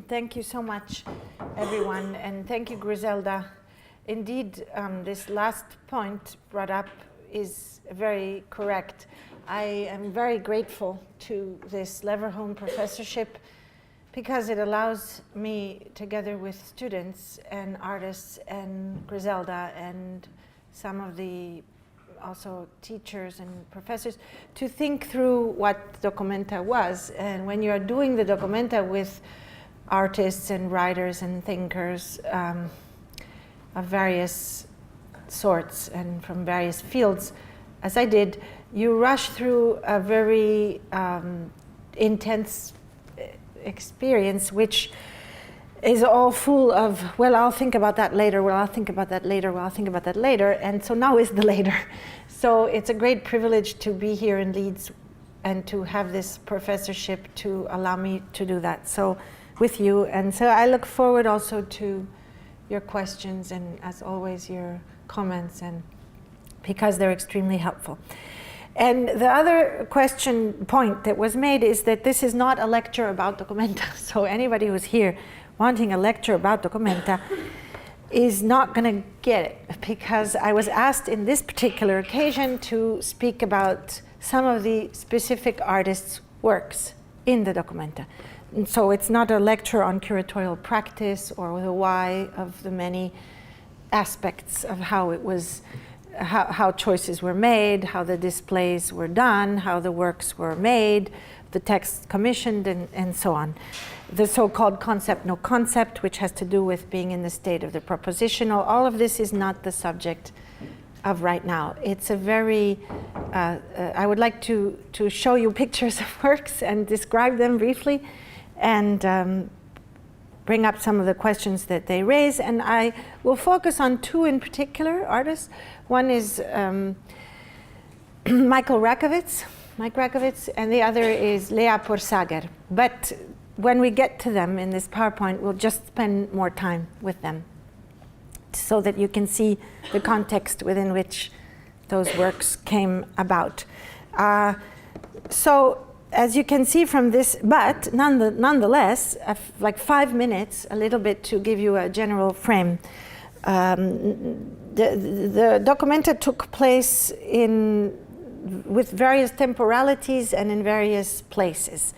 Thank you so much, everyone, and thank you, Griselda. Indeed, this last point brought up is very correct. I am very grateful to this Leverhulme professorship because it allows me, together with students and artists and Griselda and some of the also teachers and professors, to think through what dOCUMENTA was. And when you're doing the dOCUMENTA with artists and writers and thinkers of various sorts and from various fields, as I did, you rush through a very intense experience, which is all full of, well, I'll think about that later, well, I'll think about that later, well, I'll think about that later, and so now is the later. So it's a great privilege to be here in Leeds and to have this professorship to allow me to do that so with you. And so I look forward also to your questions and, as always, your comments, and because they're extremely helpful. And the other point that was made is that this is not a lecture about dOCUMENTA. So anybody who's here wanting a lecture about dOCUMENTA is not going to get it, because I was asked in this particular occasion to speak about some of the specific artists' works in the dOCUMENTA. And so it's not a lecture on curatorial practice or the why of the many aspects of how it was, how choices were made, how the displays were done, how the works were made, the text commissioned, and so on. The so-called concept, no concept, which has to do with being in the state of the propositional. All of this is not the subject of right now. It's a very, I would like to show you pictures of works and describe them briefly, and bring up some of the questions that they raise. And I will focus on two in particular artists. One is Mike Rakovits, and the other is Lea Porsager. But when we get to them in this PowerPoint, we'll just spend more time with them so that you can see the context within which those works came about. So as you can see from this, but nonetheless, like 5 minutes, a little bit to give you a general frame. The dOCUMENTA took place with various temporalities and in various places.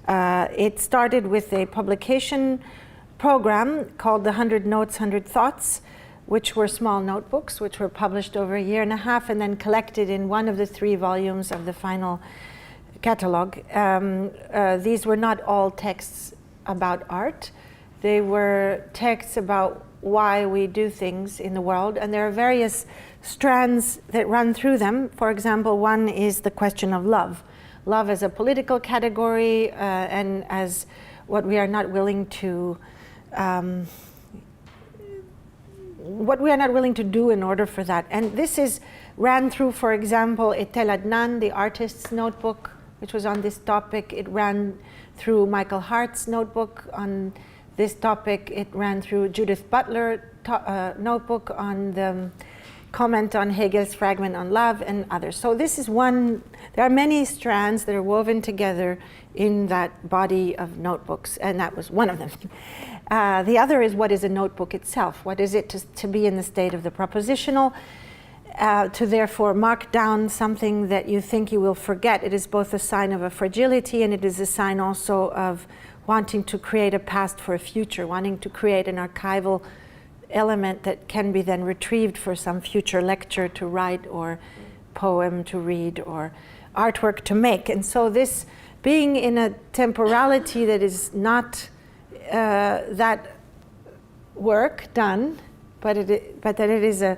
It started with a publication program called the 100 Notes, 100 Thoughts, which were small notebooks, which were published over a year and a half and then collected in one of the 3 volumes of the final catalog. These were not all texts about art. They were texts about why we do things in the world, and there are various strands that run through them. For example, one is the question of love. Love as a political category, and as what we are not willing to do in order for that. And this ran through, for example, Etel Adnan, the artist's notebook, which was on this topic. It ran through Michael Hart's notebook on this topic. It ran through Judith Butler's notebook on the comment on Hegel's fragment on love, and others. So this is one. There are many strands that are woven together in that body of notebooks, and that was one of them. The other is, what is a notebook itself? What is it to be in the state of the propositional? To therefore mark down something that you think you will forget. It is both a sign of a fragility, and it is a sign also of wanting to create a past for a future, wanting to create an archival element that can be then retrieved for some future lecture to write, or poem to read, or artwork to make. And so this being in a temporality that is not that work done, but that it is a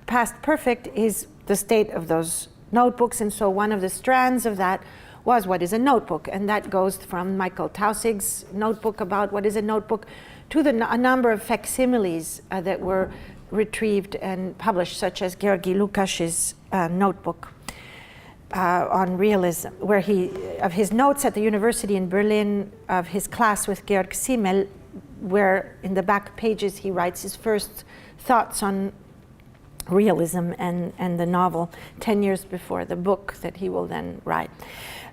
past perfect, is the state of those notebooks. And so one of the strands of that was, what is a notebook? And that goes from Michael Tausig's notebook about what is a notebook to a number of facsimiles that were retrieved and published, such as Georgi Lukash's notebook on realism, where of his notes at the university in Berlin, of his class with Georg Simmel, where in the back pages he writes his first thoughts on realism and the novel 10 years before the book that he will then write.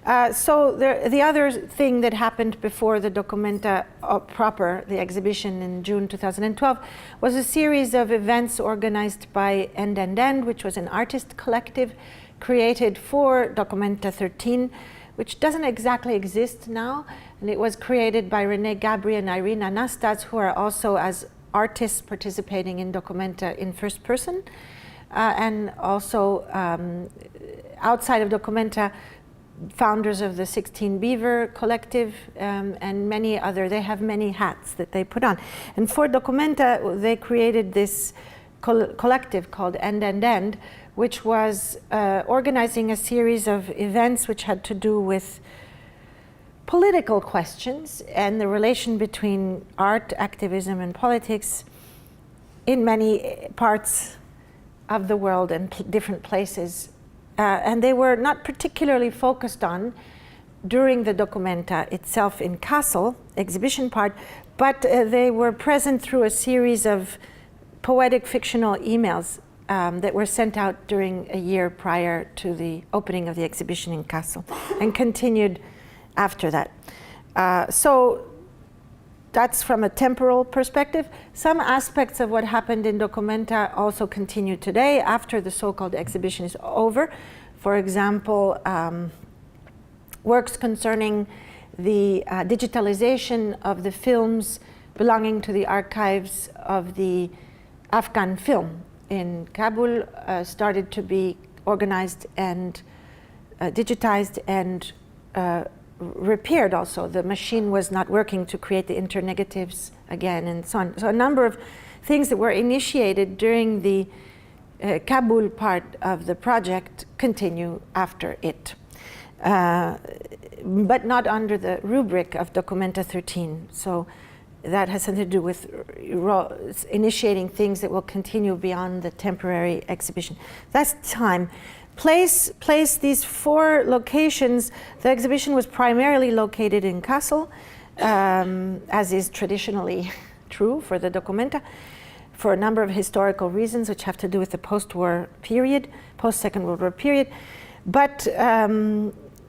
So the other thing that happened before the dOCUMENTA proper, the exhibition in June 2012, was a series of events organized by End, which was an artist collective created for dOCUMENTA 13, which doesn't exactly exist now. And it was created by René Gabri and Irina Nastas, who are also as artists participating in dOCUMENTA in first person. And also outside of dOCUMENTA, founders of the 16 Beaver collective and many other, they have many hats that they put on. And for dOCUMENTA, they created this collective called End, which was organizing a series of events which had to do with political questions and the relation between art, activism, and politics in many parts of the world and different places. And they were not particularly focused on during the dOCUMENTA itself in Kassel, exhibition part, but they were present through a series of poetic fictional emails that were sent out during a year prior to the opening of the exhibition in Kassel and continued after that. So that's from a temporal perspective. Some aspects of what happened in dOCUMENTA also continue today after the so-called exhibition is over. For example, works concerning the digitalization of the films belonging to the archives of the Afghan film in Kabul started to be organized and digitized and repaired also. The machine was not working to create the internegatives again and so on. So a number of things that were initiated during the Kabul part of the project continue after it, but not under the rubric of dOCUMENTA 13. So that has something to do with initiating things that will continue beyond the temporary exhibition. That's time. Place these 4 locations. The exhibition was primarily located in Kassel, as is traditionally true for the dOCUMENTA, for a number of historical reasons which have to do with the post-war period, post-Second World War period. But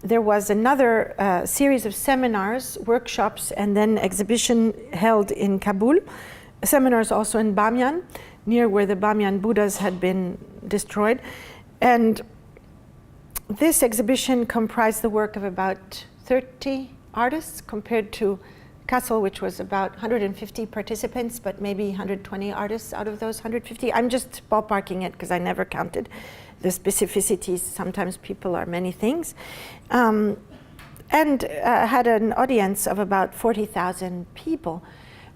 there was another series of seminars, workshops, and then exhibition held in Kabul. Seminars also in Bamyan, near where the Bamyan Buddhas had been destroyed. And this exhibition comprised the work of about 30 artists compared to Kassel, which was about 150 participants, but maybe 120 artists out of those 150. I'm just ballparking it because I never counted the specificities. Sometimes people are many things. And had an audience of about 40,000 people,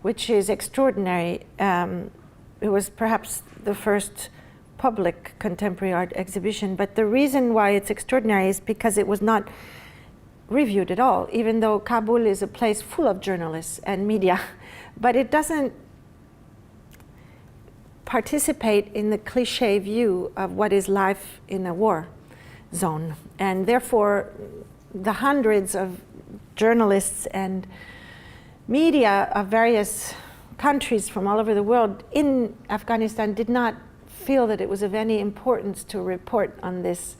which is extraordinary. It was perhaps the first public contemporary art exhibition, but the reason why it's extraordinary is because it was not reviewed at all, even though Kabul is a place full of journalists and media, but it doesn't participate in the cliche view of what is life in a war zone. And therefore, the hundreds of journalists and media of various countries from all over the world in Afghanistan did not feel that it was of any importance to report on this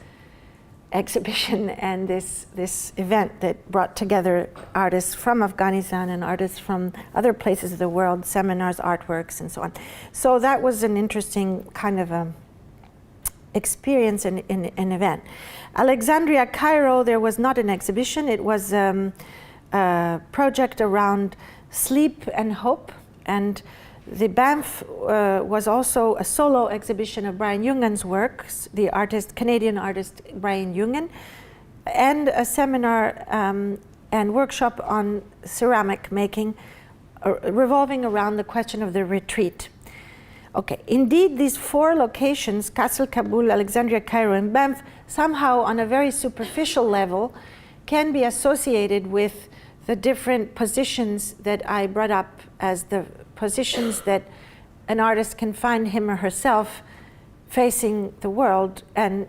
exhibition and this event that brought together artists from Afghanistan and artists from other places of the world, seminars, artworks, and so on. So that was an interesting kind of experience and an event. Alexandria, Cairo, there was not an exhibition. It was a project around sleep and hope, and the Banff was also a solo exhibition of Brian Jungen's works, the Canadian artist Brian Jungen, and a seminar and workshop on ceramic making revolving around the question of the retreat. Okay, indeed these 4 locations, Kassel, Kabul, Alexandria, Cairo, and Banff, somehow on a very superficial level can be associated with the different positions that I brought up as the positions that an artist can find him or herself facing the world and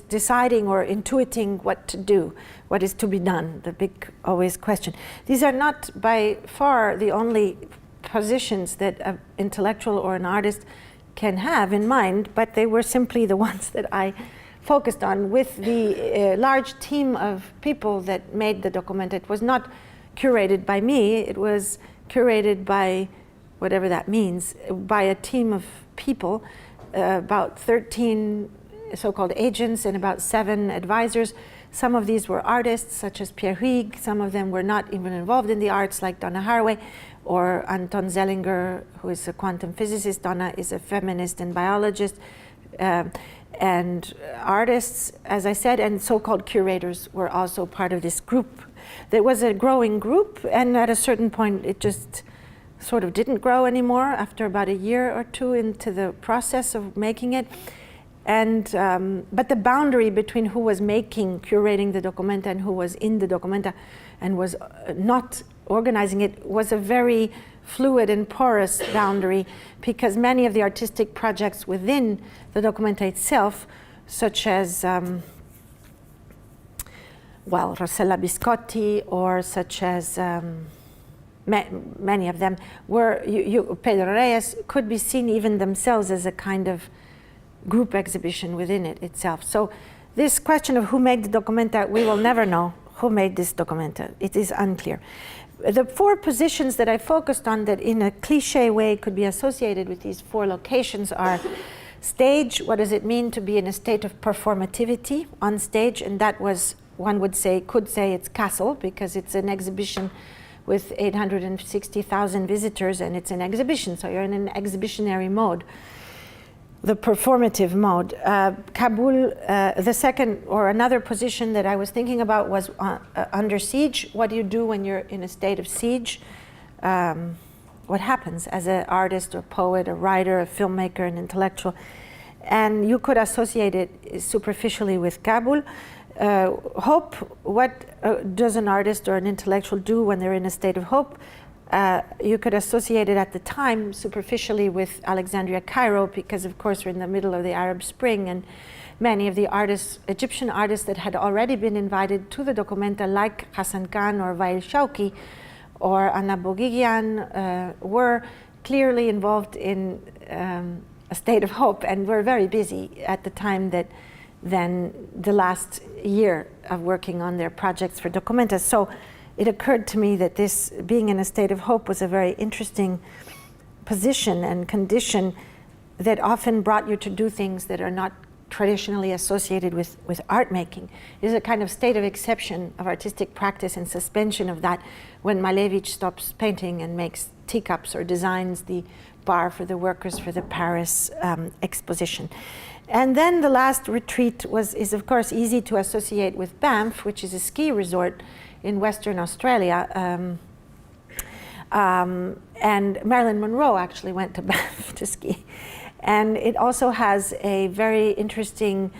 deciding or intuiting what to do, what is to be done, the big always question. These are not by far the only positions that an intellectual or an artist can have in mind, but they were simply the ones that I focused on with the large team of people that made the dOCUMENTA. It was not curated by me, it was curated by, whatever that means, by a team of people, about 13 so-called agents and about 7 advisors. Some of these were artists, such as Pierre Huyghe. Some of them were not even involved in the arts, like Donna Haraway, or Anton Zellinger, who is a quantum physicist. Donna is a feminist and biologist. And artists, as I said, and so-called curators were also part of this group. There was a growing group, and at a certain point it just sort of didn't grow anymore after about a year or two into the process of making it. And but the boundary between who was curating the dOCUMENTA and who was in the dOCUMENTA and was not organizing it was a very fluid and porous boundary, because many of the artistic projects within the dOCUMENTA itself, such as well, Rossella Biscotti, or such as many of them were, Pedro Reyes, could be seen even themselves as a kind of group exhibition within it itself. So this question of who made the dOCUMENTA, we will never know who made this dOCUMENTA. It is unclear. The 4 positions that I focused on that in a cliche way could be associated with these 4 locations are stage. What does it mean to be in a state of performativity on stage? And that was, one would say, could say it's Kassel, because it's an exhibition with 860,000 visitors, and it's an exhibition, so you're in an exhibitionary mode, the performative mode. Kabul, the second or another position that I was thinking about was under siege. What do you do when you're in a state of siege? What happens as an artist or poet, a writer, a filmmaker, an intellectual? And you could associate it superficially with Kabul. Hope, what does an artist or an intellectual do when they're in a state of hope? You could associate it at the time superficially with Alexandria, Cairo, because of course we're in the middle of the Arab Spring, and many of the artists, Egyptian artists that had already been invited to the dOCUMENTA, like Hassan Khan or Wael Shawki or Anna Bogigian, were clearly involved in a state of hope, and were very busy at the time that then the last year of working on their projects for dOCUMENTA. So it occurred to me that this being in a state of hope was a very interesting position and condition that often brought you to do things that are not traditionally associated with art making. It is a kind of state of exception of artistic practice and suspension of that when Malevich stops painting and makes teacups or designs the bar for the workers for the Paris exposition. And then the last retreat is of course easy to associate with Banff, which is a ski resort in Western Australia. And Marilyn Monroe actually went to Banff to ski. And it also has a very interesting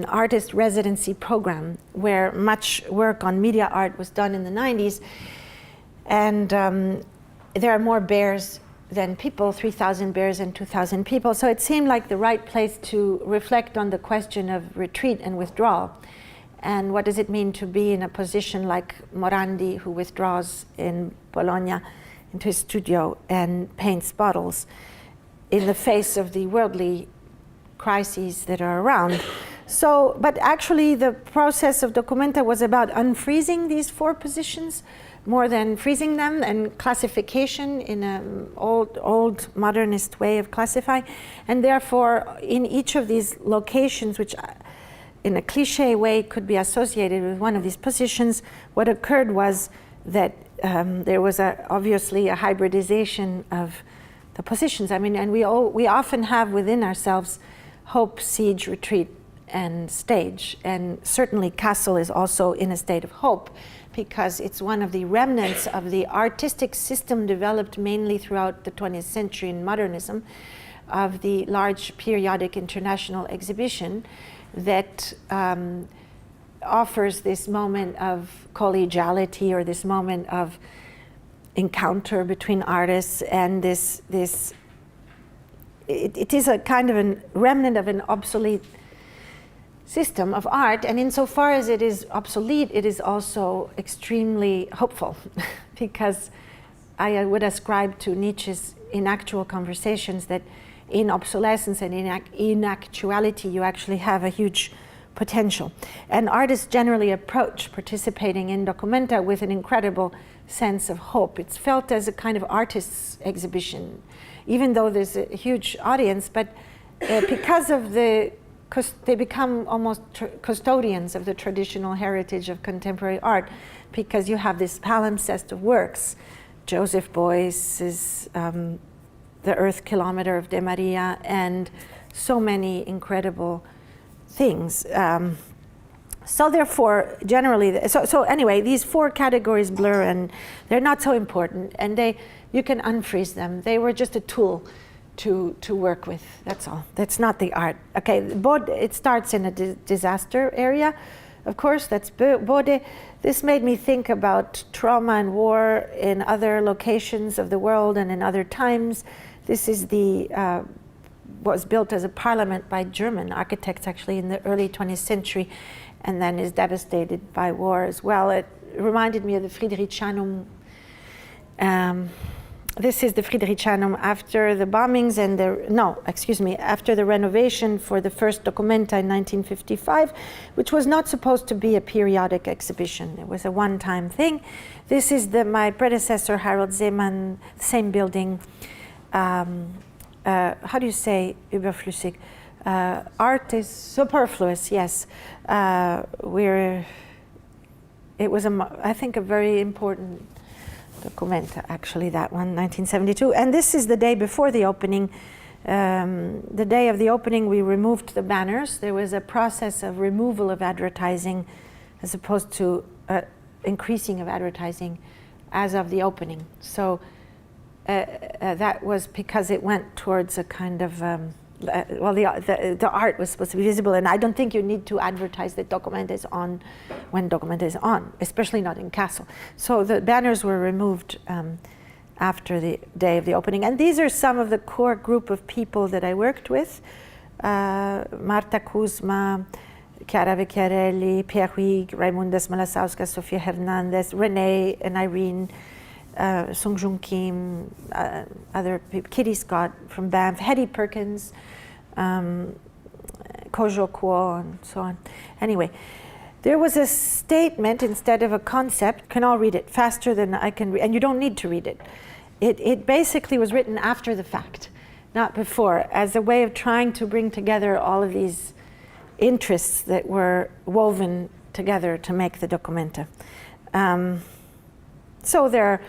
artist residency program where much work on media art was done in the 90s. And there are more bears than people, 3,000 bears and 2,000 people. So it seemed like the right place to reflect on the question of retreat and withdrawal. And what does it mean to be in a position like Morandi, who withdraws in Bologna into his studio and paints bottles in the face of the worldly crises that are around. So, but actually the process of dOCUMENTA was about unfreezing these 4 positions more than freezing them, and classification in an old modernist way of classifying. And therefore, in each of these locations, which in a cliche way could be associated with one of these positions, what occurred was that there was obviously a hybridization of the positions. I mean, and we often have within ourselves hope, siege, retreat, and stage. And certainly Kassel is also in a state of hope, because it's one of the remnants of the artistic system developed mainly throughout the 20th century in modernism, of the large periodic international exhibition that offers this moment of collegiality, or this moment of encounter between artists, and it is a kind of a remnant of an obsolete system of art, and insofar as it is obsolete, it is also extremely hopeful, because I would ascribe to Nietzsche's in actual conversations that in obsolescence and in actuality you actually have a huge potential. And artists generally approach participating in dOCUMENTA with an incredible sense of hope. It's felt as a kind of artist's exhibition, even though there's a huge audience, but because of they become almost custodians of the traditional heritage of contemporary art, because you have this palimpsest of works. Joseph Beuys's The Earth Kilometer of De Maria, and so many incredible things. So therefore, generally, so anyway, these four categories blur, and they're not so important, and you can unfreeze them. They were just a tool to work with, that's all. That's not the art. Okay, it starts in a disaster area, of course, that's Bode. This made me think about trauma and war in other locations of the world and in other times. This is was built as a parliament by German architects actually in the early 20th century, and then is devastated by war as well. It reminded me of the Friedrichianum. This is the Friedrichianum after the bombings and after the renovation for the first dOCUMENTA in 1955, which was not supposed to be a periodic exhibition. It was a one-time thing. This is my predecessor, Harold Zeeman, same building. How do you say überflüssig? Art is superfluous, yes. It was, I think, a very important dOCUMENTA, actually, that one, 1972. And this is the day before the opening. The day of the opening, we removed the banners. There was a process of removal of advertising as opposed to increasing of advertising as of the opening. So that was because it went towards a kind of, the art was supposed to be visible, and I don't think you need to advertise that dOCUMENTA is on when dOCUMENTA is on, especially not in Kassel. So the banners were removed after the day of the opening. And these are some of the core group of people that I worked with. Marta Kuzma, Chiara Vecchiarelli, Pierre Huyghe, Raimundas Malasauskas, Sofia Hernandez, Renee and Irene, Sung Joong Kim, other people, Kitty Scott from Banff, Hetty Perkins, Kojo Kuo, and so on. Anyway, there was a statement instead of a concept. Can all read it faster than I can read, and you don't need to read it. It basically was written after the fact, not before, as a way of trying to bring together all of these interests that were woven together to make the dOCUMENTA. So there are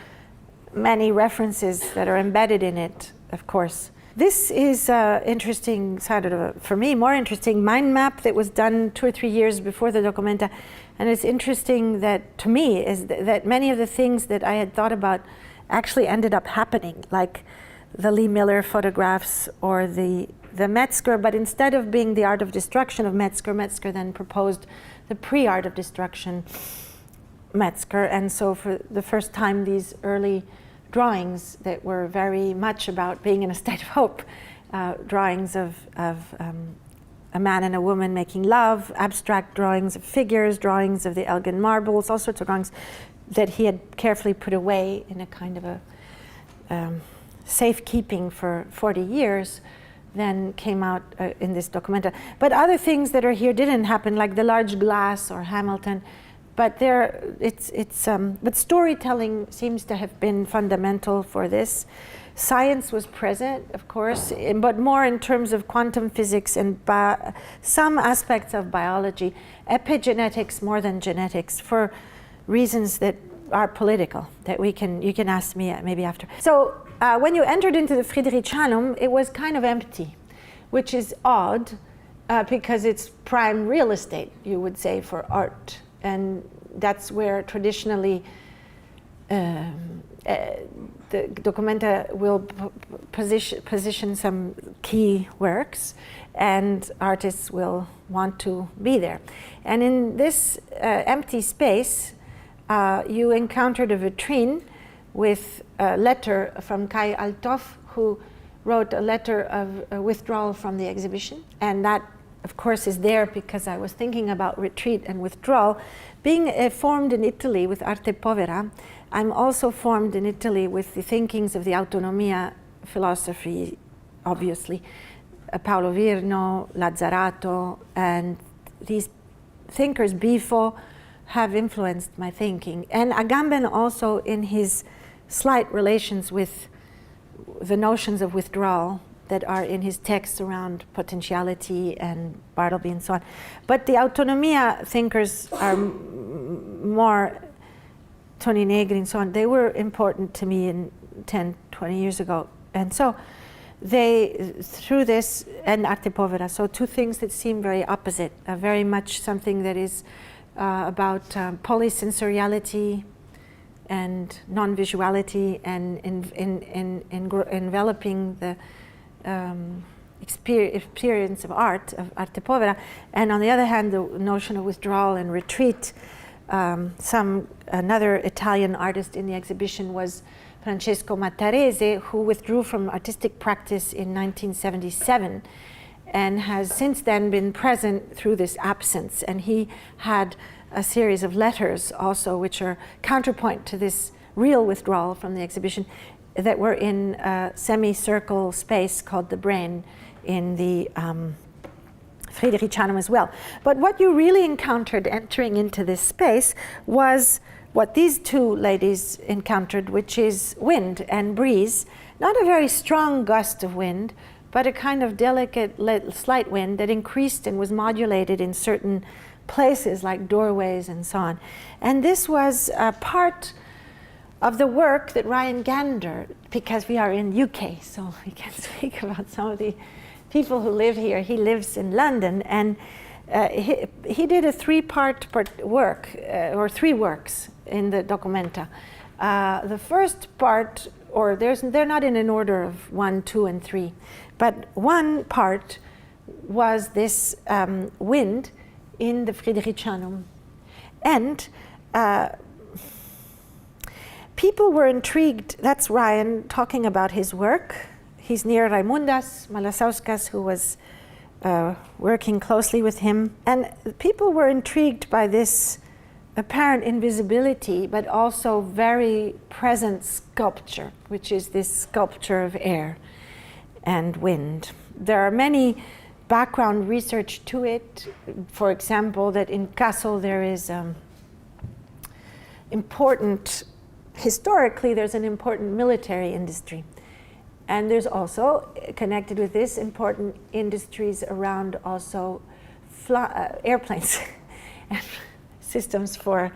many references that are embedded in it, of course. This is interesting, for me, more interesting mind map that was done 2 or 3 years before the dOCUMENTA. And it's interesting that, to me, is that many of the things that I had thought about actually ended up happening, like the Lee Miller photographs or the Metzger, but instead of being the art of destruction of Metzger, Metzger then proposed the pre-art of destruction Metzger, and so for the first time these early drawings that were very much about being in a state of hope, drawings of a man and a woman making love, abstract drawings of figures, drawings of the Elgin marbles, all sorts of drawings that he had carefully put away in a kind of a safekeeping for 40 years, then came out in this dOCUMENTA. But other things that are here didn't happen, like the large glass or Hamilton. But but storytelling seems to have been fundamental for this. Science was present, of course, but more in terms of quantum physics and some aspects of biology, epigenetics more than genetics, for reasons that are political, that you can ask me maybe after. So when you entered into the Friedrichianum, it was kind of empty, which is odd because it's prime real estate, you would say, for art. And that's where traditionally the dOCUMENTA will position some key works, and artists will want to be there. And in this empty space, you encountered a vitrine with a letter from Kai Althoff, who wrote a letter of withdrawal from the exhibition. And that, of course, is there because I was thinking about retreat and withdrawal. Being formed in Italy with Arte Povera, I'm also formed in Italy with the thinkings of the Autonomia philosophy, obviously. Paolo Virno, Lazzarato, and these thinkers before have influenced my thinking. And Agamben also, in his slight relations with the notions of withdrawal that are in his texts around potentiality and Bartleby and so on. But the autonomia thinkers are more, Toni Negri and so on, they were important to me in 10, 20 years ago. And so they, through this, and Arte Povera, so two things that seem very opposite, very much something that is about polysensoriality and non-visuality and enveloping the experience of art, of Arte Povera, and on the other hand, the notion of withdrawal and retreat. Another Italian artist in the exhibition was Francesco Mattarese, who withdrew from artistic practice in 1977 and has since then been present through this absence. And he had a series of letters also, which are counterpoint to this real withdrawal from the exhibition, that were in a semicircle space called the Brain in the Friedrichianum as well. But what you really encountered entering into this space was what these two ladies encountered, which is wind and breeze. Not a very strong gust of wind, but a kind of delicate, slight wind that increased and was modulated in certain places like doorways and so on. And this was a part of the work that Ryan Gander, because we are in UK, so we can speak about some of the people who live here. He lives in London, and he did a three-part work, or three works in the dOCUMENTA. The first part, or they're not in an order of 1, 2, and 3, but one part was this wind in the Friedrichianum. And people were intrigued. That's Ryan talking about his work. He's near Raimundas Malasauskas, who was working closely with him. And people were intrigued by this apparent invisibility, but also very present sculpture, which is this sculpture of air and wind. There are many background research to it. For example, that in Kassel there is historically there's an important military industry. And there's also, connected with this, important industries around also airplanes and systems for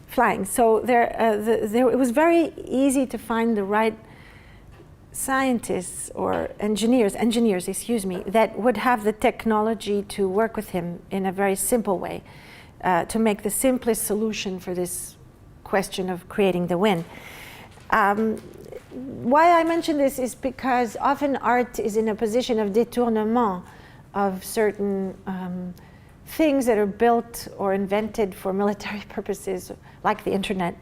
flying. So it was very easy to find the right scientists or engineers, that would have the technology to work with him in a very simple way, to make the simplest solution for this question of creating the wind. Why I mention this is because often art is in a position of détournement of certain things that are built or invented for military purposes, like the internet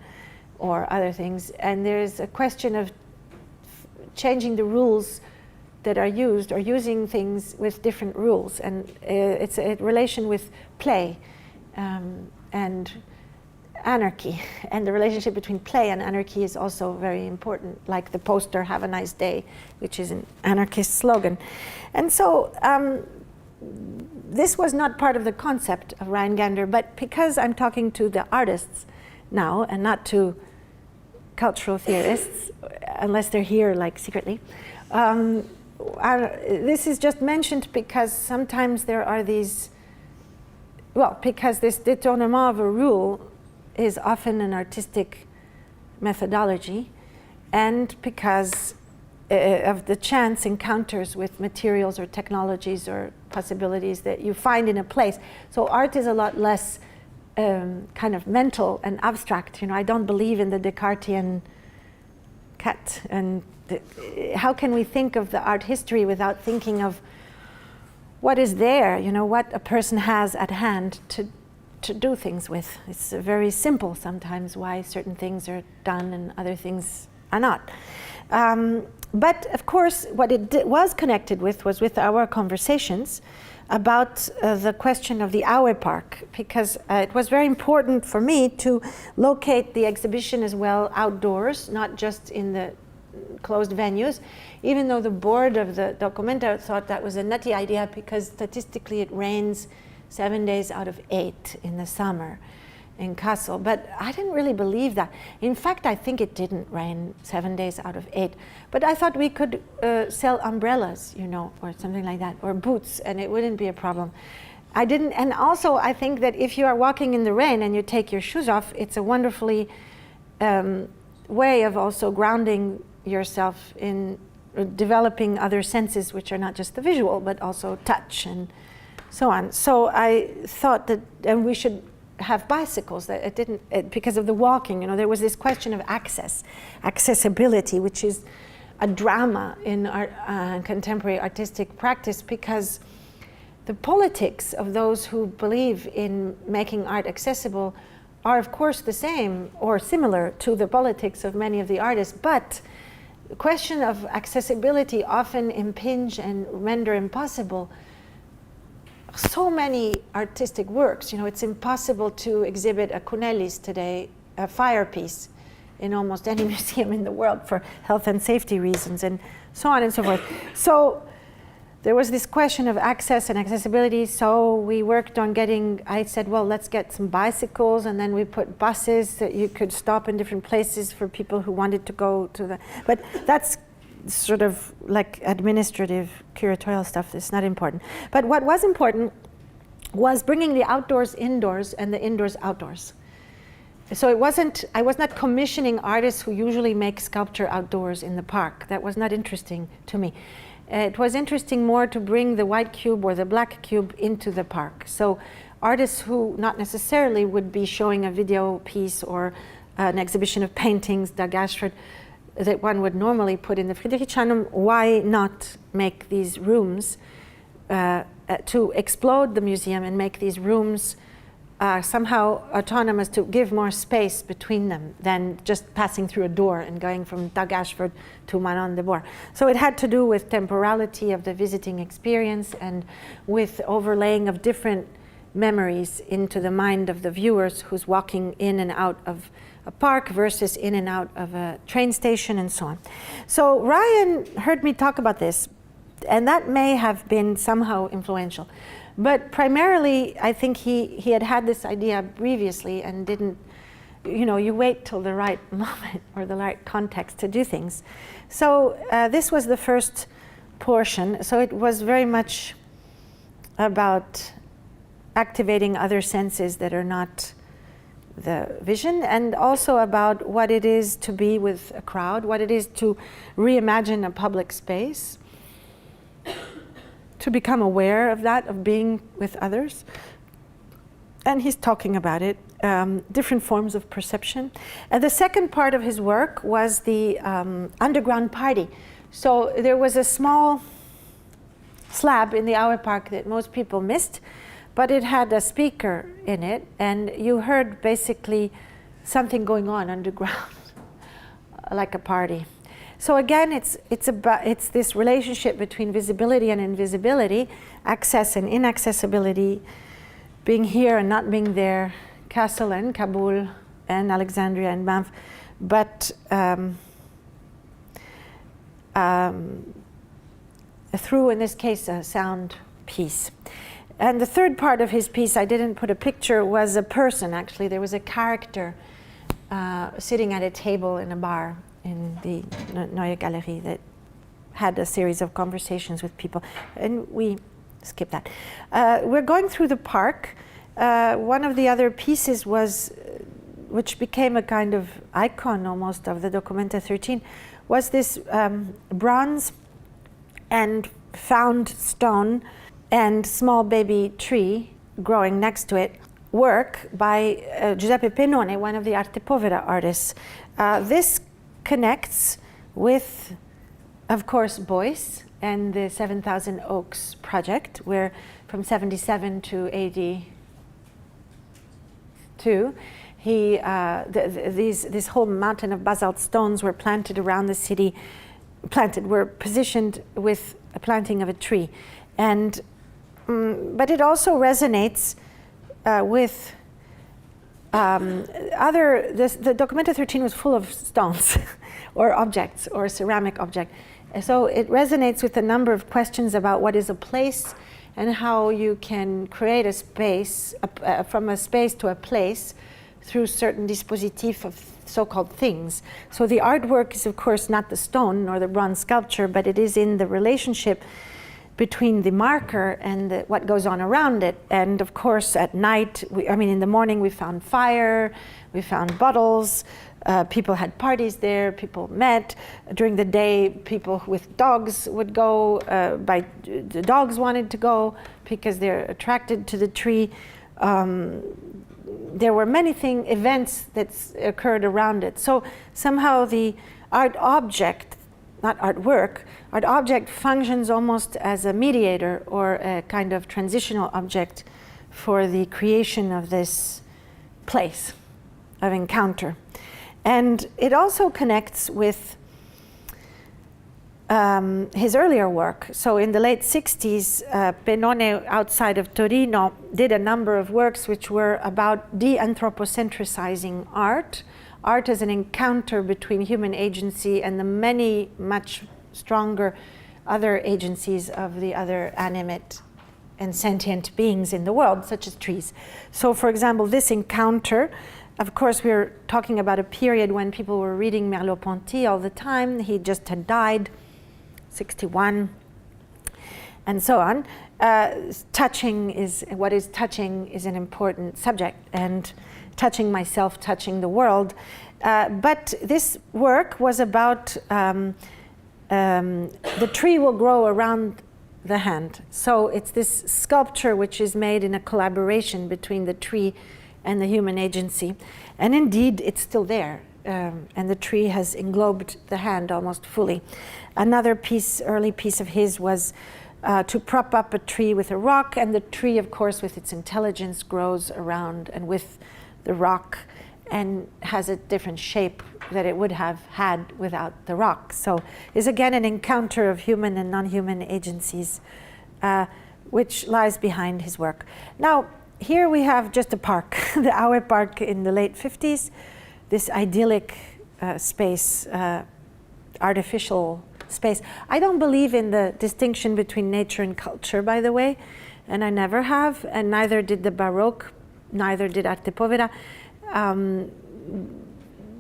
or other things. And there's a question of changing the rules that are used, or using things with different rules. And it's a relation with play and anarchy. And the relationship between play and anarchy is also very important, like the poster, "Have a nice day," which is an anarchist slogan. And so this was not part of the concept of Ryan Gander, but because I'm talking to the artists now and not to cultural theorists, unless they're here like secretly, this is just mentioned because sometimes there are these, because this détournement of a rule is often an artistic methodology, and because of the chance encounters with materials or technologies or possibilities that you find in a place. So art is a lot less kind of mental and abstract. I don't believe in the Descartesian cat. And how can we think of the art history without thinking of what is there, what a person has at hand to do things with. It's very simple sometimes why certain things are done and other things are not. But of course, what it was connected with was with our conversations about the question of the Aue Park, because it was very important for me to locate the exhibition as well outdoors, not just in the closed venues, even though the board of the dOCUMENTA thought that was a nutty idea because statistically it rains 7 days out of 8 in the summer in Kassel. But I didn't really believe that. In fact, I think it didn't rain 7 days out of 8. But I thought we could sell umbrellas, you know, or something like that, or boots, and it wouldn't be a problem. I didn't, and also I think that if you are walking in the rain and you take your shoes off, it's a wonderfully way of also grounding yourself in developing other senses, which are not just the visual, but also touch and so on. So I thought that, and we should have bicycles, that it didn't, because of the walking, you know, there was this question of accessibility, which is a drama in art, contemporary artistic practice, because the politics of those who believe in making art accessible are of course the same or similar to the politics of many of the artists, but the question of accessibility often impinge and render impossible so many artistic works. You know, it's impossible to exhibit a Cunellis today, a fire piece, in almost any museum in the world for health and safety reasons, and so on and so forth. So there was this question of access and accessibility, so we worked on getting, I said, well, let's get some bicycles, and then we put buses that you could stop in different places for people who wanted to go to the, but that's sort of like administrative, curatorial stuff. It's not important. But what was important was bringing the outdoors indoors and the indoors outdoors. So it wasn't, I was not commissioning artists who usually make sculpture outdoors in the park. That was not interesting to me. It was interesting more to bring the white cube or the black cube into the park. So artists who not necessarily would be showing a video piece or an exhibition of paintings, Dag Ashford, that one would normally put in the Friedrichshain, why not make these rooms to explode the museum and make these rooms somehow autonomous, to give more space between them than just passing through a door and going from Dag Ashford to Manon de Boer. So it had to do with temporality of the visiting experience and with overlaying of different memories into the mind of the viewers who's walking in and out of a park versus in and out of a train station and so on. So Ryan heard me talk about this, and that may have been somehow influential. But primarily, I think he had this idea previously and didn't, you know, you wait till the right moment or the right context to do things. So this was the first portion. So it was very much about activating other senses that are not the vision, and also about what it is to be with a crowd, what it is to reimagine a public space, to become aware of that, of being with others. And he's talking about it, different forms of perception. And the second part of his work was the underground party. So there was a small slab in the Auer Park that most people missed, but it had a speaker in it, and you heard basically something going on underground, like a party. So again, it's this relationship between visibility and invisibility, access and inaccessibility, being here and not being there, Kassel and Kabul and Alexandria and Banff, but through, in this case, a sound piece. And the third part of his piece, I didn't put a picture, was a person, actually. There was a character sitting at a table in a bar in the Neue Galerie that had a series of conversations with people. And we skip that. We're going through the park. One of the other pieces was, which became a kind of icon almost of the dOCUMENTA 13, was this bronze and found stone and small baby tree growing next to it, work by Giuseppe Pennone, one of the Arte Povera artists. This connects with, of course, Beuys and the 7,000 Oaks project, where from 77 to 82, this whole mountain of basalt stones were planted around the city, were positioned with a planting of a tree. And but it also resonates with the dOCUMENTA 13 was full of stones, or objects, or ceramic object. So it resonates with a number of questions about what is a place and how you can create a space, from a space to a place, through certain dispositifs of so-called things. So the artwork is, of course, not the stone nor the bronze sculpture, but it is in the relationship between the marker and what goes on around it. And of course, at night, in the morning, we found fire, we found bottles, people had parties there, people met. During the day, people with dogs would go, the dogs wanted to go because they're attracted to the tree. There were many events that occurred around it. So somehow the art object, not artwork, art object functions almost as a mediator or a kind of transitional object for the creation of this place of encounter. And it also connects with his earlier work. So in the late 60s, Benone, outside of Torino, did a number of works which were about de-anthropocentricizing art. Art as an encounter between human agency and the many, much stronger other agencies of the other animate and sentient beings in the world, such as trees. So for example, this encounter, of course, we're talking about a period when people were reading Merleau-Ponty all the time. He just had died, 61, and so on. Touching is an important subject, and touching myself, touching the world. But this work was about the tree will grow around the hand. So it's this sculpture which is made in a collaboration between the tree and the human agency. And indeed, it's still there. And the tree has englobed the hand almost fully. Another early piece of his was to prop up a tree with a rock, and the tree, of course, with its intelligence, grows around and with the rock and has a different shape that it would have had without the rock. So it's again an encounter of human and non-human agencies, which lies behind his work. Now, here we have just a park, the Aue Park in the late 50s, this idyllic space, artificial space. I don't believe in the distinction between nature and culture, by the way, and I never have, and neither did the Baroque, neither did Arte Povera.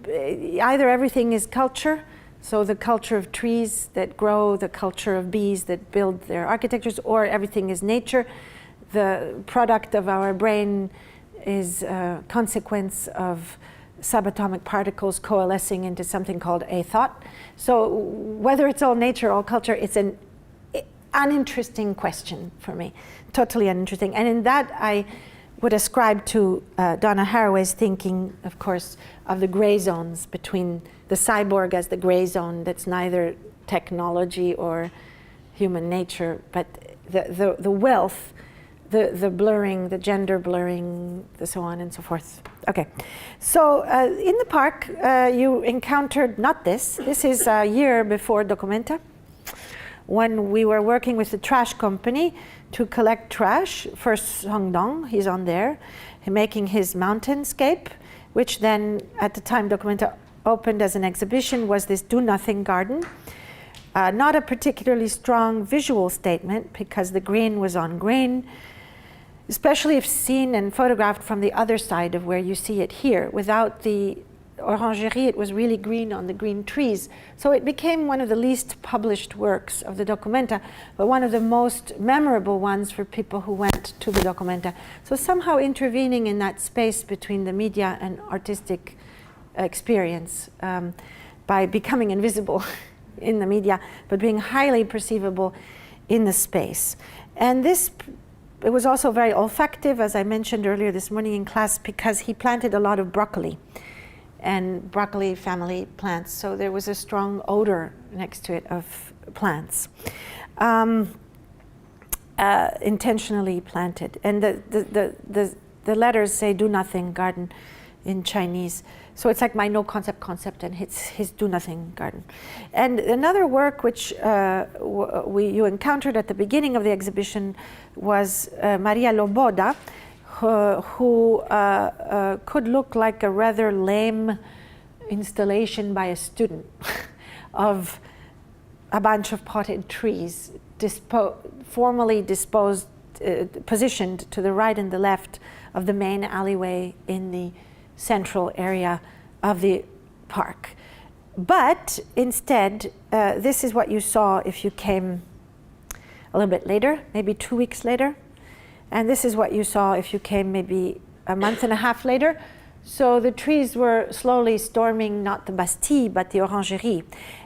Either everything is culture, so the culture of trees that grow, the culture of bees that build their architectures, or everything is nature. The product of our brain is a consequence of subatomic particles coalescing into something called a thought. So whether it's all nature or all culture, it's an uninteresting question for me, totally uninteresting. And in that, I would ascribe to Donna Haraway's thinking, of course, of the gray zones between the cyborg as the gray zone that's neither technology or human nature, but the wealth, the blurring, the gender blurring, the so on and so forth. Okay, so in the park, you encountered not this. This is a year before dOCUMENTA, when we were working with the trash company to collect trash. First Song Dong, he's on there, making his mountainscape, which then, at the time dOCUMENTA opened as an exhibition, was this do-nothing garden. Not a particularly strong visual statement, because the green was on green, especially if seen and photographed from the other side of where you see it here. Without the orangerie, it was really green on the green trees. So it became one of the least published works of the dOCUMENTA, but one of the most memorable ones for people who went to the dOCUMENTA. So somehow intervening in that space between the media and artistic experience by becoming invisible in the media, but being highly perceivable in the space. And it was also very olfactive, as I mentioned earlier this morning in class, because he planted a lot of broccoli and broccoli family plants. So there was a strong odor next to it of plants, intentionally planted. And the letters say "do nothing garden" in Chinese. So it's like my no concept and his do nothing garden. And another work which you encountered at the beginning of the exhibition was Maria Loboda, who could look like a rather lame installation by a student. of a bunch of potted trees, formally disposed, positioned to the right and the left of the main alleyway in the central area of the park. But instead, this is what you saw if you came a little bit later, maybe 2 weeks later. And this is what you saw if you came maybe a month and a half later. So the trees were slowly storming not the Bastille, but the Orangerie.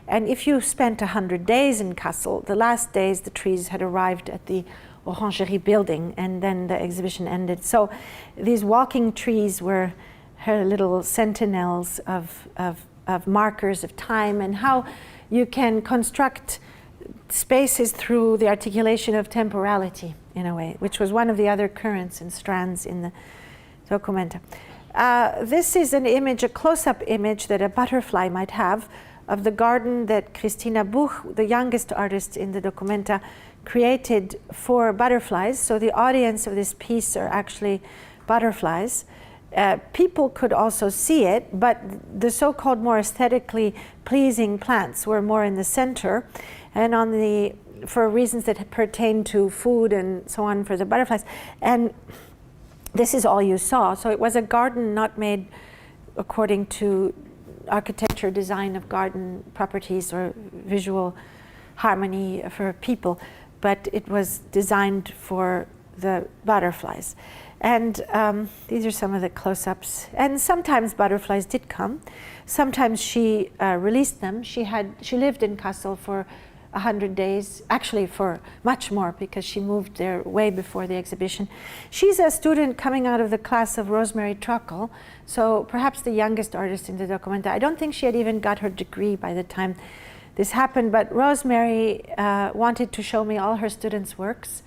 And if you spent 100 days in Kassel, the last days the trees had arrived at the Orangerie building, and then the exhibition ended. So these walking trees were her little sentinels of markers of time, and how you can construct spaces through the articulation of temporality, in a way, which was one of the other currents and strands in the dOCUMENTA. This is an image, a close-up image that a butterfly might have of the garden that Christina Buch, the youngest artist in the dOCUMENTA, created for butterflies. So the audience of this piece are actually butterflies. People could also see it, but the so-called more aesthetically pleasing plants were more in the center, and on the, for reasons that pertain to food and so on for the butterflies. And this is all you saw. So it was a garden not made according to architecture, design of garden properties or visual harmony for people, but it was designed for the butterflies. And these are some of the close-ups. And sometimes butterflies did come. Sometimes she released them. She lived in Kassel for 100 days, actually for much more, because she moved there way before the exhibition. She's a student coming out of the class of Rosemary Truckle, so perhaps the youngest artist in the dOCUMENTA. I don't think she had even got her degree by the time this happened, but Rosemary wanted to show me all her students' works,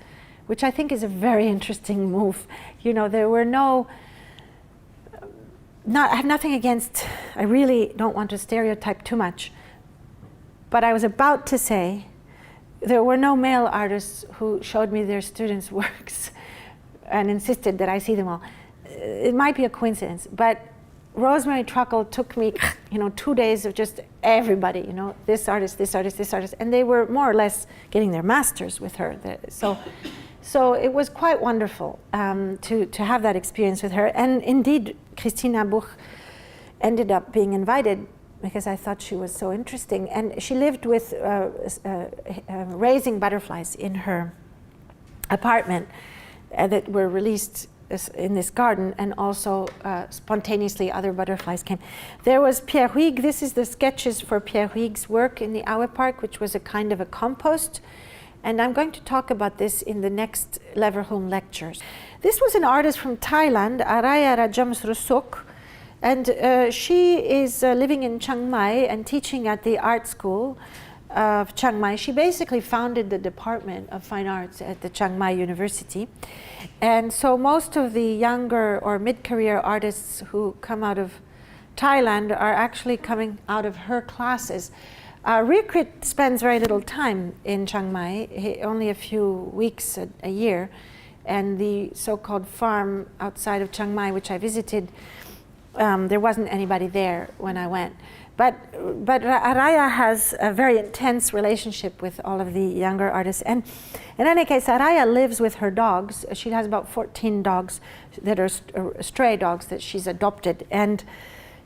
which I think is a very interesting move. You know, there were I have nothing against, I really don't want to stereotype too much, but I was about to say there were no male artists who showed me their students' works and insisted that I see them all. It might be a coincidence, but Rosemary Truckle took me, 2 days of just everybody, this artist, this artist, this artist, and they were more or less getting their masters with her. So it was quite wonderful to have that experience with her. And indeed, Christina Buch ended up being invited because I thought she was so interesting. And she lived with raising butterflies in her apartment that were released in this garden, and also spontaneously other butterflies came. There was Pierre Huyghe. This is the sketches for Pierre Huyghe's work in the Aue Park, which was a kind of a compost. And I'm going to talk about this in the next Leverhulme lectures. This was an artist from Thailand, Araya Rajamsrusuk, and she is living in Chiang Mai and teaching at the art school of Chiang Mai. She basically founded the Department of Fine Arts at the Chiang Mai University. And so most of the younger or mid-career artists who come out of Thailand are actually coming out of her classes. Rikrit spends very little time in Chiang Mai, only a few weeks a year, and the so-called farm outside of Chiang Mai, which I visited, there wasn't anybody there when I went. But Araya has a very intense relationship with all of the younger artists. And in any case, Araya lives with her dogs. She has about 14 dogs that are stray dogs that she's adopted. And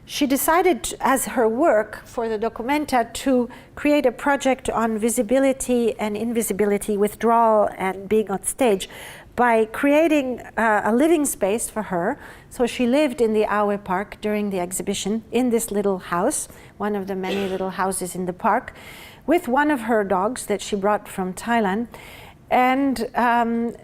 she decided, as her work for the dOCUMENTA, to create a project on visibility and invisibility, withdrawal and being on stage, by creating a living space for her. So she lived in the Aue Park during the exhibition in this little house, one of the many little houses in the park, with one of her dogs that she brought from Thailand. And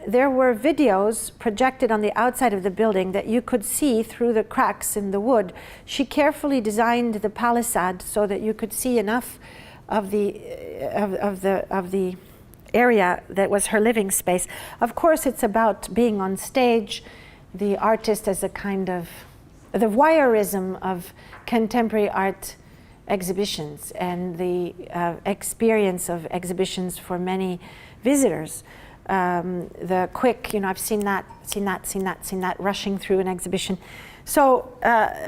there were videos projected on the outside of the building that you could see through the cracks in the wood. She carefully designed the palisade so that you could see enough of the area that was her living space. Of course, it's about being on stage, the artist as a kind of the voyeurism of contemporary art exhibitions and the experience of exhibitions for many visitors. The quick, I've seen that, rushing through an exhibition. So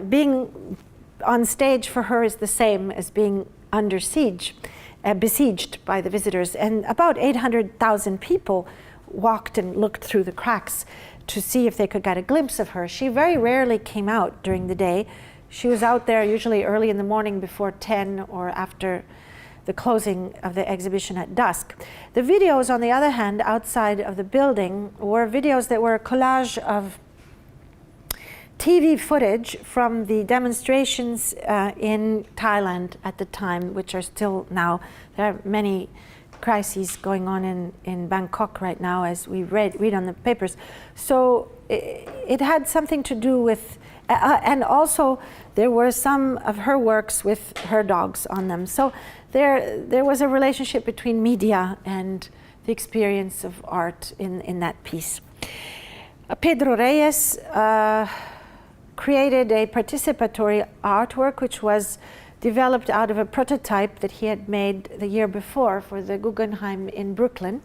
being on stage for her is the same as being under siege, besieged by the visitors. And about 800,000 people walked and looked through the cracks to see if they could get a glimpse of her. She very rarely came out during the day. She was out there usually early in the morning before 10 or after the closing of the exhibition at dusk. The videos, on the other hand, outside of the building were videos that were a collage of TV footage from the demonstrations in Thailand at the time, which are still now. There are many crises going on in Bangkok right now, as we read on the papers. So it had something to do with, and also there were some of her works with her dogs on them. So there was a relationship between media and the experience of art in that piece. Pedro Reyes created a participatory artwork which was developed out of a prototype that he had made the year before for the Guggenheim in Brooklyn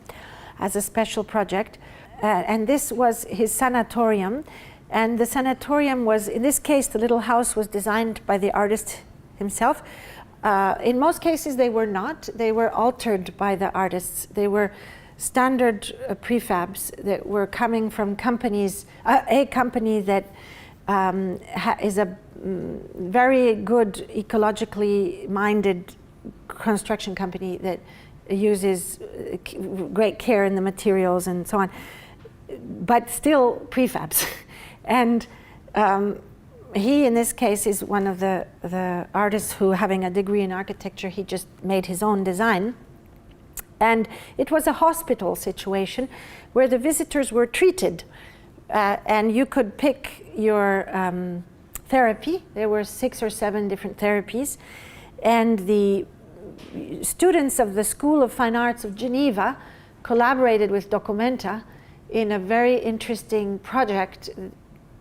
as a special project. And this was his sanatorium. And the sanatorium was, in this case, the little house was designed by the artist himself. In most cases, they were not. They were altered by the artists. They were standard prefabs that were coming from companies, a company that is a very good ecologically minded construction company that uses great care in the materials and so on, but still prefabs. And he, in this case, is one of the artists who, having a degree in architecture, he just made his own design. And it was a hospital situation where the visitors were treated. And you could pick your therapy. There were 6 or 7 different therapies. And the students of the School of Fine Arts of Geneva collaborated with dOCUMENTA in a very interesting project,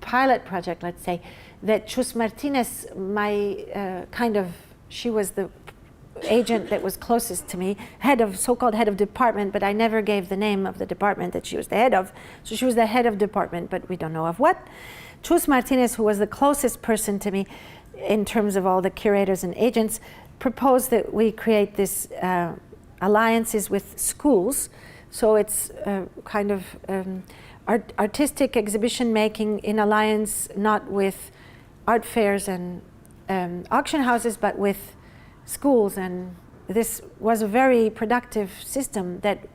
pilot project, let's say, that Chus Martinez, she was the agent that was closest to me, so-called head of department, but I never gave the name of the department that she was the head of. So she was the head of department, but we don't know of what. Chus Martinez, who was the closest person to me in terms of all the curators and agents, proposed that we create this alliances with schools. So it's kind of artistic exhibition making in alliance, not with art fairs and auction houses, but with schools. And this was a very productive system that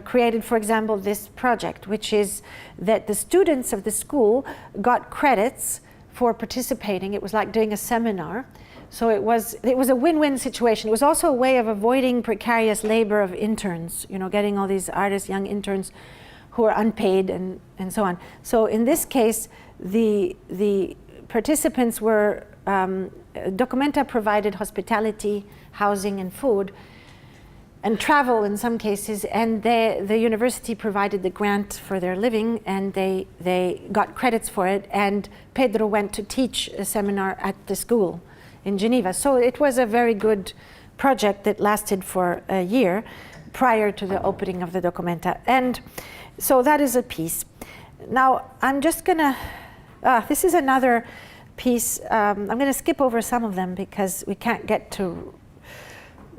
created, for example, this project, which is that the students of the school got credits for participating. It was like doing a seminar. So it was a win-win situation. It was also a way of avoiding precarious labor of interns, getting all these artists, young interns who are unpaid and so on. So in this case, the participants were, dOCUMENTA provided hospitality, housing and food, and travel in some cases, and the university provided the grant for their living, and they got credits for it, and Pedro went to teach a seminar at the school in Geneva. So it was a very good project that lasted for a year prior to the opening of the dOCUMENTA. And so that is a piece. Now I'm just gonna, this is another piece. I'm gonna skip over some of them because we can't get to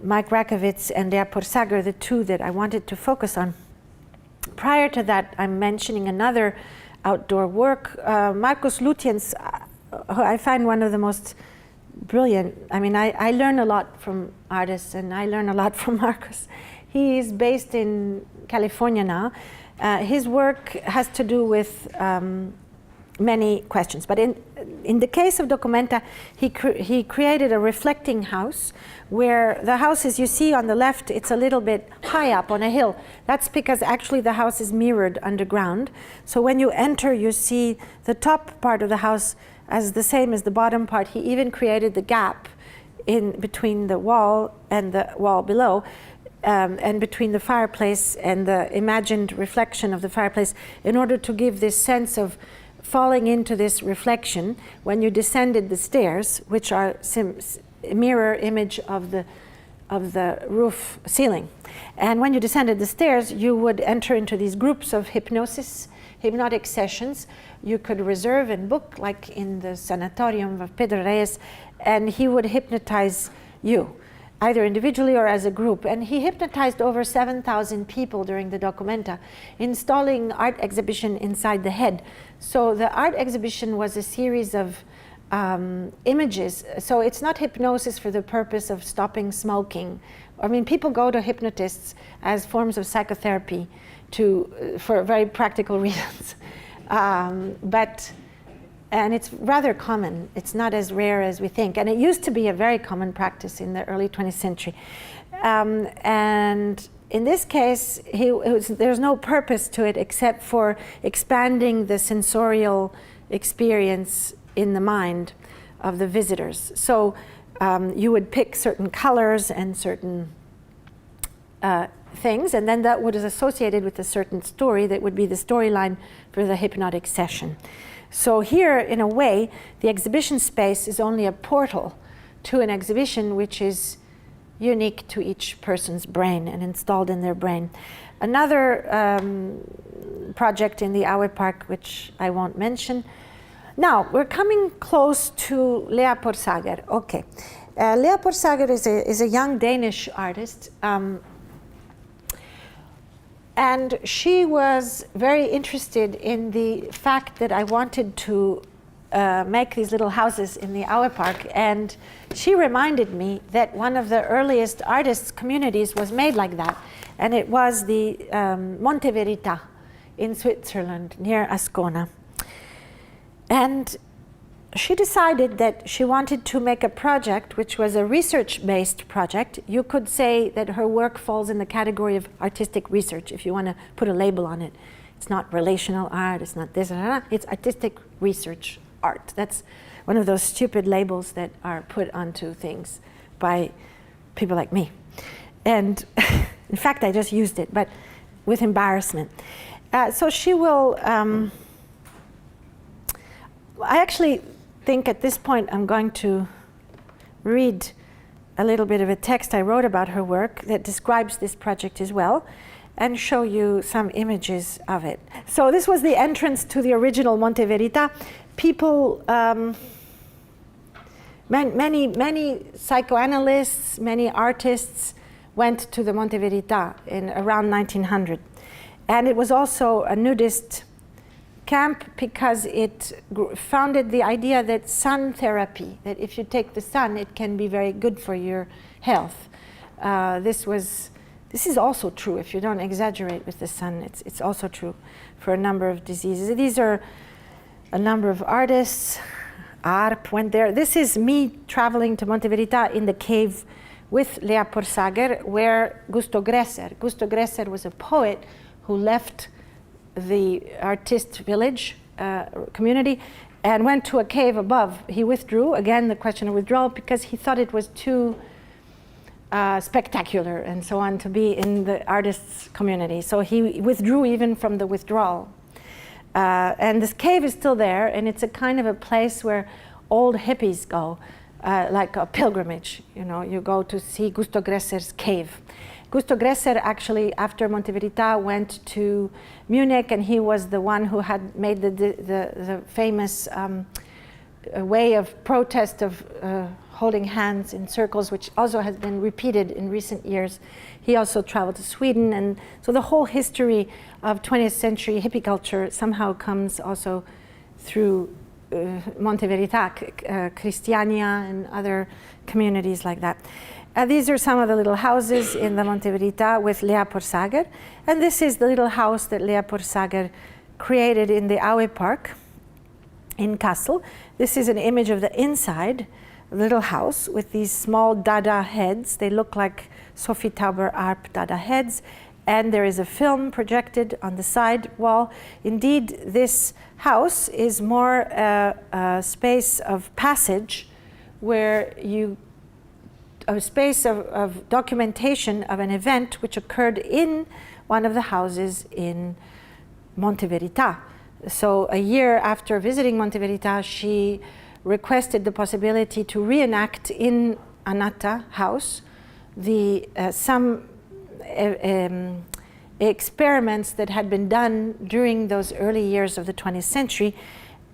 Mike Rakovits and Dea Porsager, the two that I wanted to focus on. Prior to that, I'm mentioning another outdoor work. Marcus Lutiens, I find one of the most brilliant. I mean, I learn a lot from artists, and I learn a lot from Marcus. He is based in California now. His work has to do with many questions, but in the case of dOCUMENTA, he created a reflecting house where the house, as you see on the left, it's a little bit high up on a hill. That's because actually the house is mirrored underground. So when you enter, you see the top part of the house as the same as the bottom part. He even created the gap in between the wall and the wall below, and between the fireplace and the imagined reflection of the fireplace, in order to give this sense of falling into this reflection when you descended the stairs, which are a mirror image of the roof ceiling. And when you descended the stairs, you would enter into these groups of hypnotic sessions. You could reserve and book, like in the sanatorium of Pedro Reyes, and he would hypnotize you. either individually or as a group. And he hypnotized over 7,000 people during the dOCUMENTA, installing art exhibition inside the head. So the art exhibition was a series of images. So it's not hypnosis for the purpose of stopping smoking. I mean, people go to hypnotists as forms of psychotherapy for very practical reasons. And it's rather common. It's not as rare as we think. And it used to be a very common practice in the early 20th century. And in this case, there's no purpose to it except for expanding the sensorial experience in the mind of the visitors. So you would pick certain colors and certain things, and then that was associated with a certain story that would be the storyline for the hypnotic session. So here, in a way, the exhibition space is only a portal to an exhibition which is unique to each person's brain and installed in their brain. Another project in the Aue Park, which I won't mention. Now, we're coming close to Lea Porsager. Okay. Lea Porsager is a young Danish artist. And she was very interested in the fact that I wanted to make these little houses in the Aue Park. And she reminded me that one of the earliest artists' communities was made like that. And it was the Monte Verita in Switzerland, near Ascona. And she decided that she wanted to make a project which was a research-based project. You could say that her work falls in the category of artistic research, if you want to put a label on it. It's not relational art, it's not this, it's artistic research art. That's one of those stupid labels that are put onto things by people like me. And in fact, I just used it, but with embarrassment. So she will, I actually think at this point I'm going to read a little bit of a text I wrote about her work that describes this project as well, and show you some images of it. So this was the entrance to the original Monte Verita. People, many psychoanalysts, many artists went to the Monte Verita in around 1900. And it was also a nudist camp because it founded the idea that sun therapy, that if you take the sun, it can be very good for your health. This is also true if you don't exaggerate with the sun. It's also true for a number of diseases. These are a number of artists. Arp went there. This is me traveling to Monte Verita in the cave with Lea Porsager, where Gusto Gresser was a poet who left the artist village community and went to a cave above. He withdrew, again the question of withdrawal, because he thought it was too spectacular and so on to be in the artists community. So he withdrew even from the withdrawal. And this cave is still there, and it's a kind of a place where old hippies go, like a pilgrimage. You know, you go to see Gusto Gresser's cave. Gusto Gresser actually, after Monte Verita, went to Munich, and he was the one who had made the famous way of protest of holding hands in circles, which also has been repeated in recent years. He also traveled to Sweden, and so the whole history of 20th century hippie culture somehow comes also through Monte Verita, Christiania, and other communities like that. These are some of the little houses in the Monte Verita with Lea Porsager, and this is the little house that Lea Porsager created in the Aue Park in Kassel. This is an image of the inside, a little house with these small Dada heads. They look like Sophie Tauber-Arp Dada heads, and there is a film projected on the side wall. Indeed, this house is more a space of passage where a space of documentation of an event which occurred in one of the houses in Monte Verita. So a year after visiting Monte Verita, she requested the possibility to reenact in Anatta house some experiments that had been done during those early years of the 20th century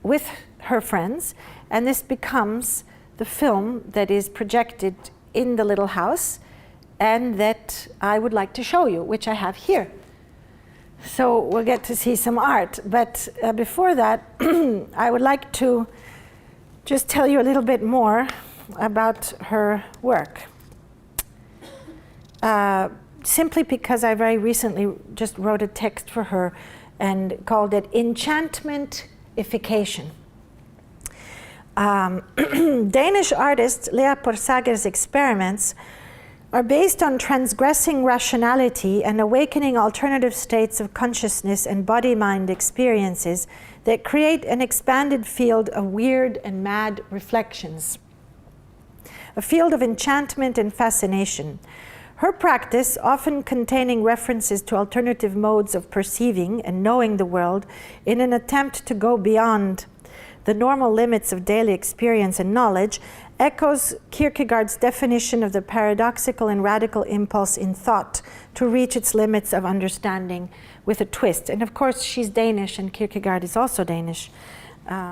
with her friends, and this becomes the film that is projected in the little house and that I would like to show you, which I have here. So we'll get to see some art. But before that, I would like to just tell you a little bit more about her work. Simply because I very just wrote a text for her and called it Enchantmentification. Danish artist Lea Porsager's experiments are based on transgressing rationality and awakening alternative states of consciousness and body-mind experiences that create an expanded field of weird and mad reflections, a field of enchantment and fascination. Her practice, often containing references to alternative modes of perceiving and knowing the world in an attempt to go beyond the normal limits of daily experience and knowledge, echoes Kierkegaard's definition of the paradoxical and radical impulse in thought to reach its limits of understanding with a twist. And of course, she's Danish, and Kierkegaard is also Danish.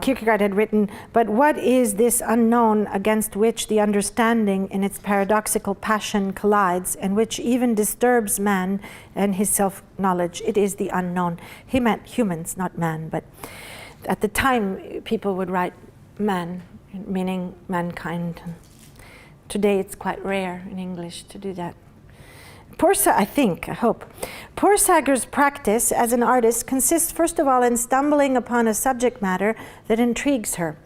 Kierkegaard had written, "But what is this unknown against which the understanding in its paradoxical passion collides, and which even disturbs man and his self-knowledge? It is the unknown." He meant humans, not man, but at the time, people would write man, meaning mankind. Today, it's quite rare in English to do that. I hope. Porsager's practice as an artist consists, first of all, in stumbling upon a subject matter that intrigues her.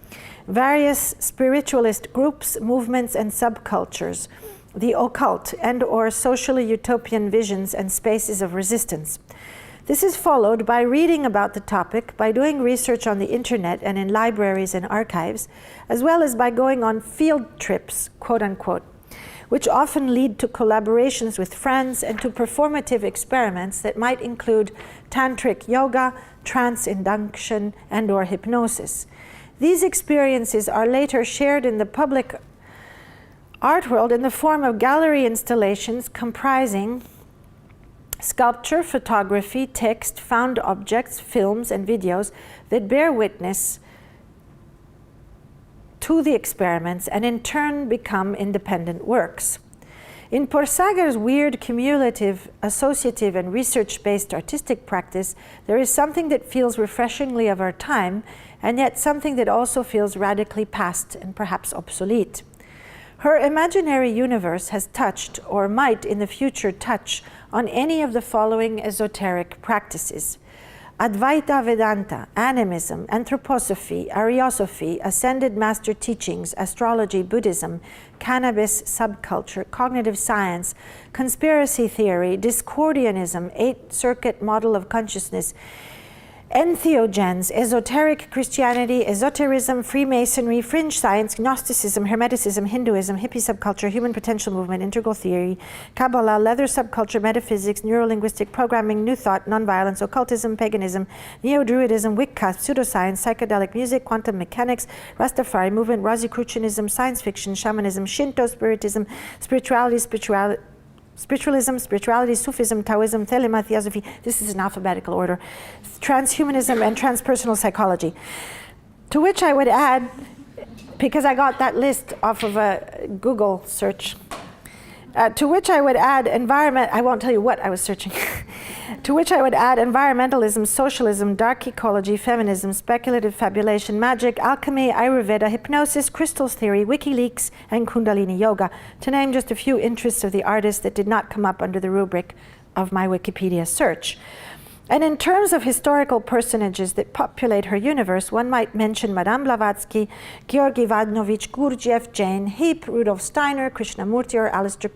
Various spiritualist groups, movements, and subcultures, the occult and/or socially utopian visions and spaces of resistance. This is followed by reading about the topic, by doing research on the internet and in libraries and archives, as well as by going on field trips, quote unquote, which often lead to collaborations with friends and to performative experiments that might include tantric yoga, trance induction, and/or hypnosis. These experiences are later shared in the public art world in the form of gallery installations comprising sculpture, photography, text, found objects, films, and videos that bear witness to the experiments and in turn become independent works. In Porsager's weird, cumulative, associative, and research-based artistic practice, there is something that feels refreshingly of our time, and yet something that also feels radically past and perhaps obsolete. Her imaginary universe has touched, or might in the future touch, on any of the following esoteric practices: Advaita Vedanta, animism, anthroposophy, Ariosophy, ascended master teachings, astrology, Buddhism, cannabis subculture, cognitive science, conspiracy theory, Discordianism, eight-circuit model of consciousness, entheogens, esoteric Christianity, esotericism, Freemasonry, fringe science, Gnosticism, Hermeticism, Hinduism, hippie subculture, human potential movement, integral theory, Kabbalah, leather subculture, metaphysics, neurolinguistic programming, new thought, nonviolence, occultism, paganism, neo-druidism, Wicca, pseudoscience, psychedelic music, quantum mechanics, Rastafari movement, Rosicrucianism, science fiction, shamanism, Shinto, spiritism, spirituality, Sufism, Taoism, Thelema, Theosophy. This is in alphabetical order. Transhumanism and transpersonal psychology. To which I would add, because I got that list off of a Google search, to which I would add I won't tell you what I was searching. To which I would add environmentalism, socialism, dark ecology, feminism, speculative fabulation, magic, alchemy, Ayurveda, hypnosis, crystals theory, WikiLeaks, and Kundalini yoga, to name just a few interests of the artist that did not come up under the rubric of my Wikipedia search. And in terms of historical personages that populate her universe, one might mention Madame Blavatsky, Georgy Ivanovich Gurdjieff, Jane Heap, Rudolf Steiner, Krishnamurti or Aleister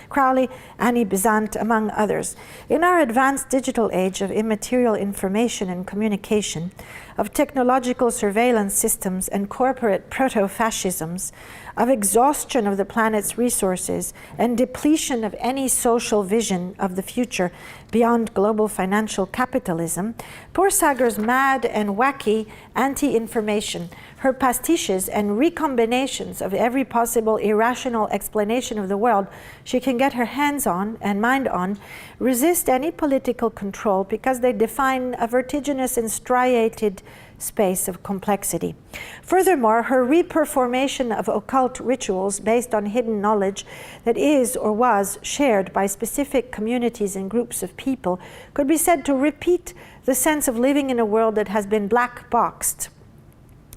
Crowley, Annie Besant, among others. In our advanced digital age of immaterial information and communication, of technological surveillance systems and corporate proto-fascisms, of exhaustion of the planet's resources and depletion of any social vision of the future beyond global financial capitalism, Porsager's mad and wacky anti-information, her pastiches and recombinations of every possible irrational explanation of the world she can get her hands on and mind on, resist any political control because they define a vertiginous and striated space of complexity. Furthermore, her reperformation of occult rituals based on hidden knowledge that is or was shared by specific communities and groups of people could be said to repeat the sense of living in a world that has been black-boxed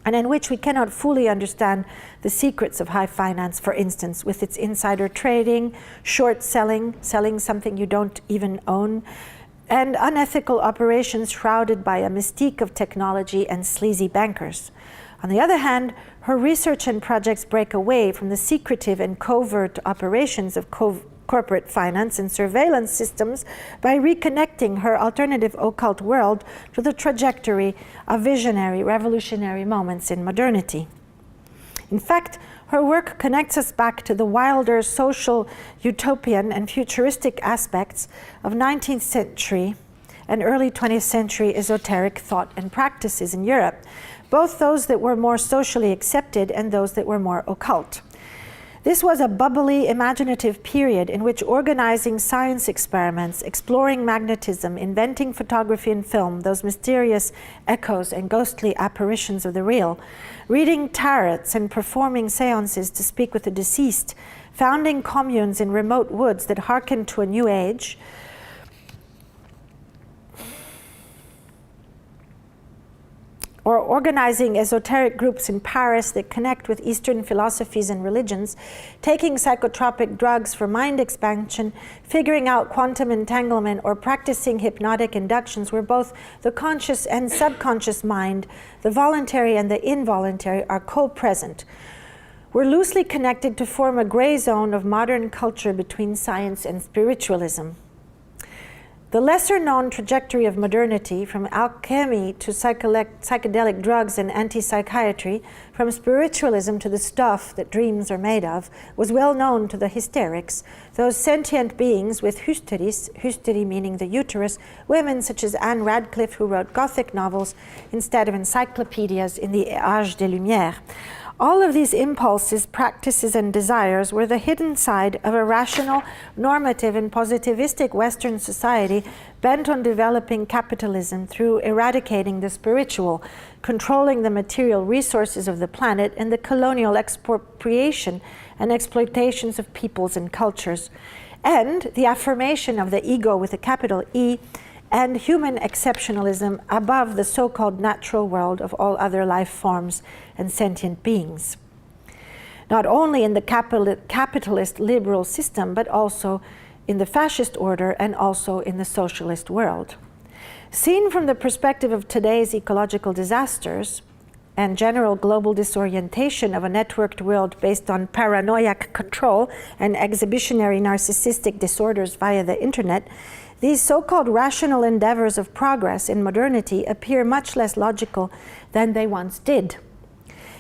and in which we cannot fully understand the secrets of high finance, for instance, with its insider trading, short selling, selling something you don't even own, and unethical operations shrouded by a mystique of technology and sleazy bankers. On the other hand, her research and projects break away from the secretive and covert operations of corporate finance and surveillance systems by reconnecting her alternative occult world to the trajectory of visionary, revolutionary moments in modernity. In fact, her work connects us back to the wilder social, utopian, and futuristic aspects of 19th century and early 20th century esoteric thought and practices in Europe, both those that were more socially accepted and those that were more occult. This was a bubbly, imaginative period in which organizing science experiments, exploring magnetism, inventing photography and film, those mysterious echoes and ghostly apparitions of the real, reading tarots and performing seances to speak with the deceased, founding communes in remote woods that hearkened to a new age, or organizing esoteric groups in Paris that connect with Eastern philosophies and religions, taking psychotropic drugs for mind expansion, figuring out quantum entanglement, or practicing hypnotic inductions where both the conscious and subconscious mind, the voluntary and the involuntary, are co-present. We're loosely connected to form a gray zone of modern culture between science and spiritualism. The lesser-known trajectory of modernity, from alchemy to psychedelic drugs and anti-psychiatry, from spiritualism to the stuff that dreams are made of, was well known to the hysterics, those sentient beings with hysteries, hystery meaning the uterus, women such as Anne Radcliffe, who wrote Gothic novels instead of encyclopedias in the Âge des Lumières. All of these impulses, practices, and desires were the hidden side of a rational, normative, and positivistic Western society bent on developing capitalism through eradicating the spiritual, controlling the material resources of the planet, and the colonial expropriation and exploitations of peoples and cultures, and the affirmation of the ego with a capital E, and human exceptionalism above the so-called natural world of all other life forms and sentient beings. Not only in the capitalist liberal system, but also in the fascist order and also in the socialist world. Seen from the perspective of today's ecological disasters and general global disorientation of a networked world based on paranoiac control and exhibitionary narcissistic disorders via the internet, these so-called rational endeavors of progress in modernity appear much less logical than they once did.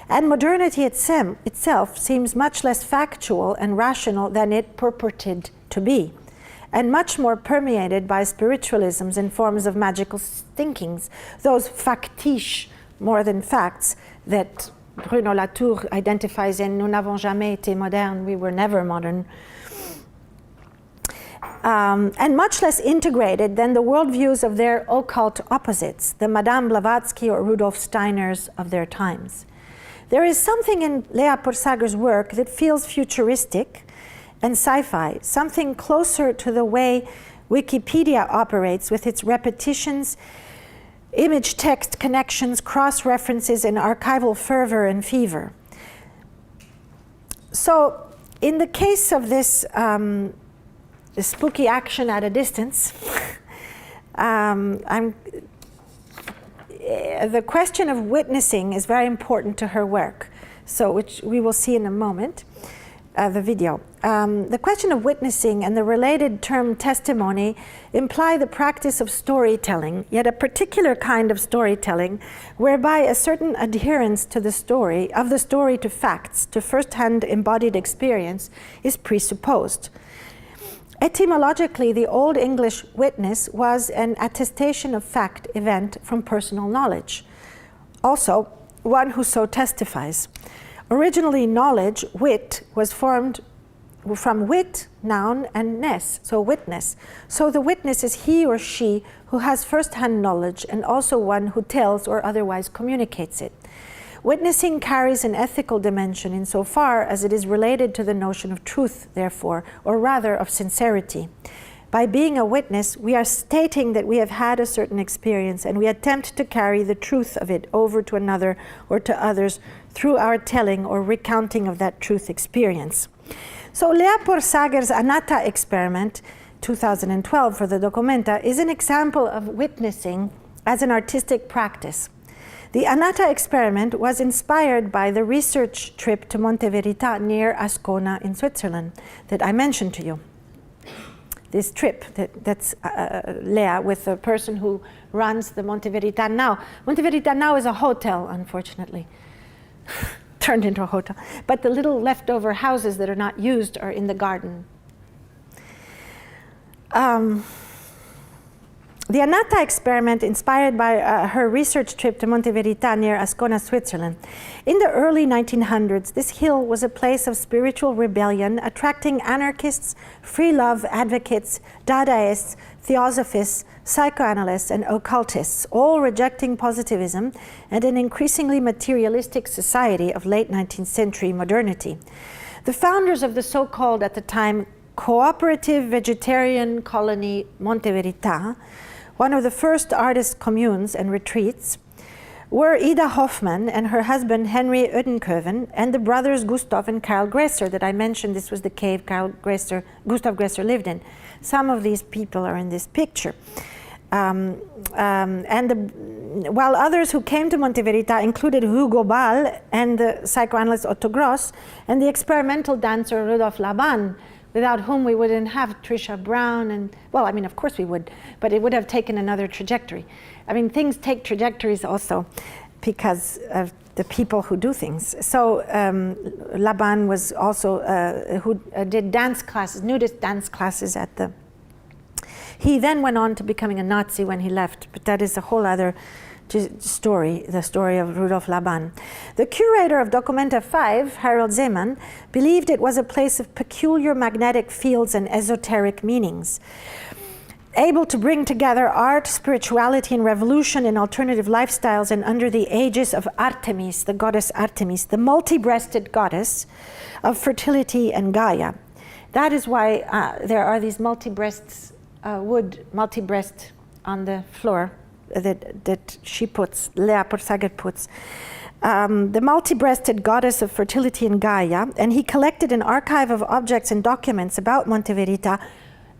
And modernity itself seems much less factual and rational than it purported to be, and much more permeated by spiritualisms and forms of magical thinkings, those factiches more than facts that Bruno Latour identifies in Nous n'avons jamais été modernes, we were never modern. And much less integrated than the worldviews of their occult opposites, the Madame Blavatsky or Rudolf Steiners of their times. There is something in Lea Porsager's work that feels futuristic and sci-fi, something closer to the way Wikipedia operates with its repetitions, image-text connections, cross-references, and archival fervor and fever. So, in the case of this spooky action at a distance, the question of witnessing is very important to her work, so which we will see in a moment, the video. The question of witnessing and the related term testimony imply the practice of storytelling, yet a particular kind of storytelling whereby a certain adherence to the story, of the story to facts, to first-hand embodied experience, is presupposed. Etymologically, the Old English witness was an attestation of fact, event from personal knowledge. Also, one who so testifies. Originally, knowledge, wit, was formed from wit, noun, and ness, so witness. So the witness is he or she who has first-hand knowledge and also one who tells or otherwise communicates it. Witnessing carries an ethical dimension insofar as it is related to the notion of truth, therefore, or rather of sincerity. By being a witness, we are stating that we have had a certain experience and we attempt to carry the truth of it over to another or to others through our telling or recounting of that truth experience. So Lea Porsager's Anatta experiment, 2012 for the dOCUMENTA, is an example of witnessing as an artistic practice. The Anatta experiment was inspired by the research trip to Monte Verità near Ascona in Switzerland that I mentioned to you. This trip, that's Lea with the person who runs the Monte Verità now. Monte Verità now is a hotel, unfortunately. Turned into a hotel. But the little leftover houses that are not used are in the garden. The Anatta experiment inspired by her research trip to Monte Verità near Ascona, Switzerland. In the early 1900s, this hill was a place of spiritual rebellion, attracting anarchists, free love advocates, Dadaists, theosophists, psychoanalysts, and occultists, all rejecting positivism and an increasingly materialistic society of late 19th century modernity. The founders of the so-called, at the time, cooperative vegetarian colony Monte Verità, one of the first artist communes and retreats, were Ida Hoffmann and her husband Henry Oedenkoven and the brothers Gustav and Karl Gräser that I mentioned. This was the cave Gustav Gräser lived in. Some of these people are in this picture. While others who came to Monte Verità included Hugo Ball and the psychoanalyst Otto Gross and the experimental dancer Rudolf Laban, without whom we wouldn't have Trisha Brown and, well, I mean, of course we would, but it would have taken another trajectory. I mean, things take trajectories also because of the people who do things. So Laban was also, who did dance classes, nudist dance classes at the, he then went on to becoming a Nazi when he left, but that is a whole other story, the story of Rudolf Laban. The curator of dOCUMENTA 5, Harold Zeman, believed it was a place of peculiar magnetic fields and esoteric meanings, able to bring together art, spirituality, and revolution in alternative lifestyles and under the aegis of Artemis, the goddess Artemis, the multi-breasted goddess of fertility and Gaia. That is why there are these multi-breasts, wood multi-breast on the floor that she puts, Lea Porsager puts. The multi-breasted goddess of fertility and Gaia, and he collected an archive of objects and documents about Monte Verità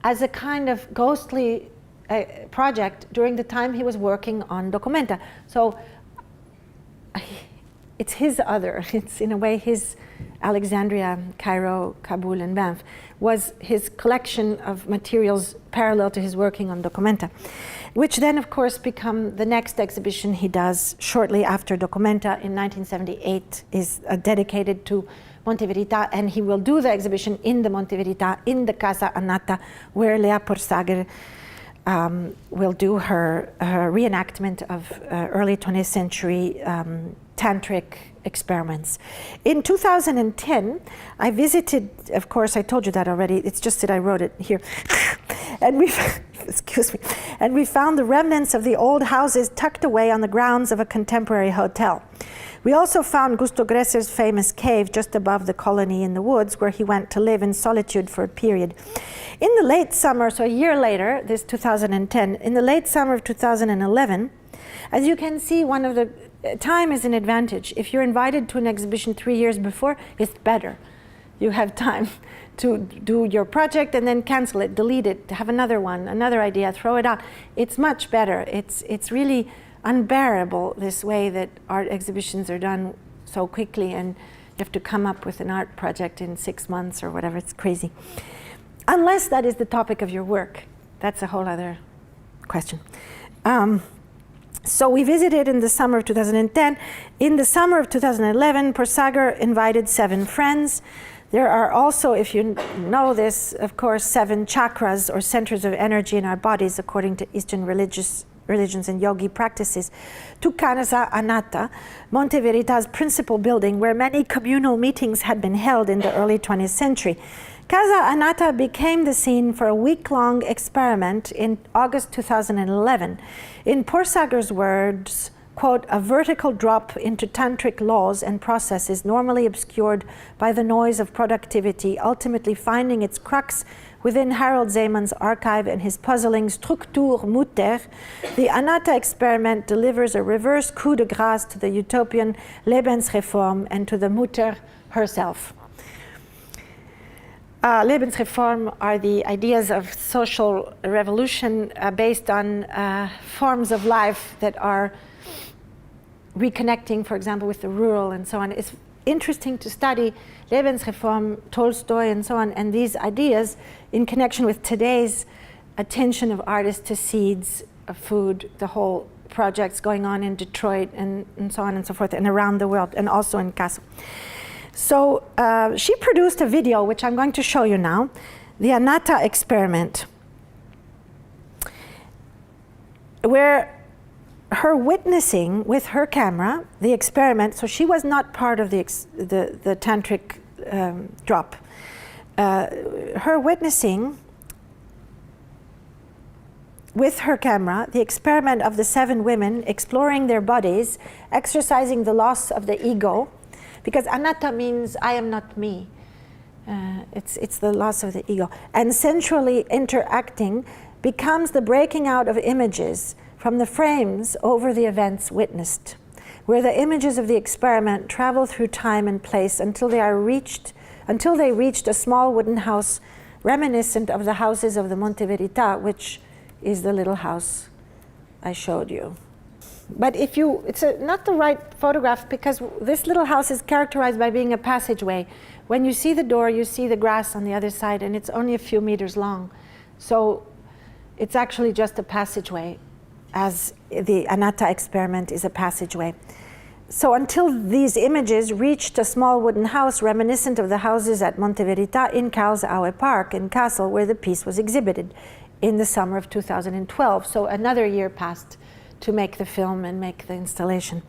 as a kind of ghostly project during the time he was working on dOCUMENTA. So it's his other, it's in a way his Alexandria, Cairo, Kabul, and Banff was his collection of materials parallel to his working on dOCUMENTA, which then of course become the next exhibition he does shortly after dOCUMENTA in 1978 is dedicated to Monte Verità, and he will do the exhibition in the Monte Verità, in the Casa Anatta, where Lea Porsager will do her reenactment of early 20th century tantric experiments. In 2010, I visited, of course, I told you that already, it's just that I wrote it here, and we, excuse me, and we found the remnants of the old houses tucked away on the grounds of a contemporary hotel. We also found Gustav Gräser's famous cave just above the colony in the woods, where he went to live in solitude for a period. In the late summer, so a year later, this 2010, in the late summer of 2011, as you can see, one of the time is an advantage. If you're invited to an exhibition 3 years before, it's better. You have time to do your project and then cancel it, delete it, have another one, another idea, throw it out. It's much better. It's really unbearable this way that art exhibitions are done so quickly and you have to come up with an art project in 6 months or whatever. It's crazy. Unless that is the topic of your work. That's a whole other question. So we visited in the summer of 2010. In the summer of 2011, Porsager invited 7 friends. There are also, if you know this, of course, 7 chakras or centers of energy in our bodies, according to Eastern religions and yogi practices, to Casa Anatta, Monte Verita's principal building, where many communal meetings had been held in the early 20th century. Casa Anatta became the scene for a week-long experiment in August 2011. In Porsager's words, quote, "a vertical drop into tantric laws and processes normally obscured by the noise of productivity, ultimately finding its crux within Harold Zeman's archive and his puzzling Struktur Mutter, the Anatta experiment delivers a reverse coup de grâce to the utopian Lebensreform and to the Mutter herself." Lebensreform are the ideas of social revolution based on forms of life that are reconnecting, for example, with the rural and so on. It's interesting to study Lebensreform, Tolstoy, and so on, and these ideas in connection with today's attention of artists to seeds, of food, the whole projects going on in Detroit, and so on and so forth, and around the world, and also in Kassel. So she produced a video, which I'm going to show you now, the Anatta experiment, where her witnessing with her camera the experiment, so she was not part of the tantric drop. Her witnessing with her camera the experiment of the 7 women exploring their bodies, exercising the loss of the ego, because anatta means I am not me. It's the loss of the ego. And sensually interacting becomes the breaking out of images from the frames over the events witnessed, where the images of the experiment travel through time and place until they reached a small wooden house reminiscent of the houses of the Monte Verità, which is the little house I showed you. But it's not the right photograph, because this little house is characterized by being a passageway. When you see the door, you see the grass on the other side, and it's only a few meters long. So it's actually just a passageway, as the Anatta experiment is a passageway. So until these images reached a small wooden house reminiscent of the houses at Monte Verità in Karlsruhe Park in Kassel, where the piece was exhibited in the summer of 2012. So another year passed to make the film and make the installation.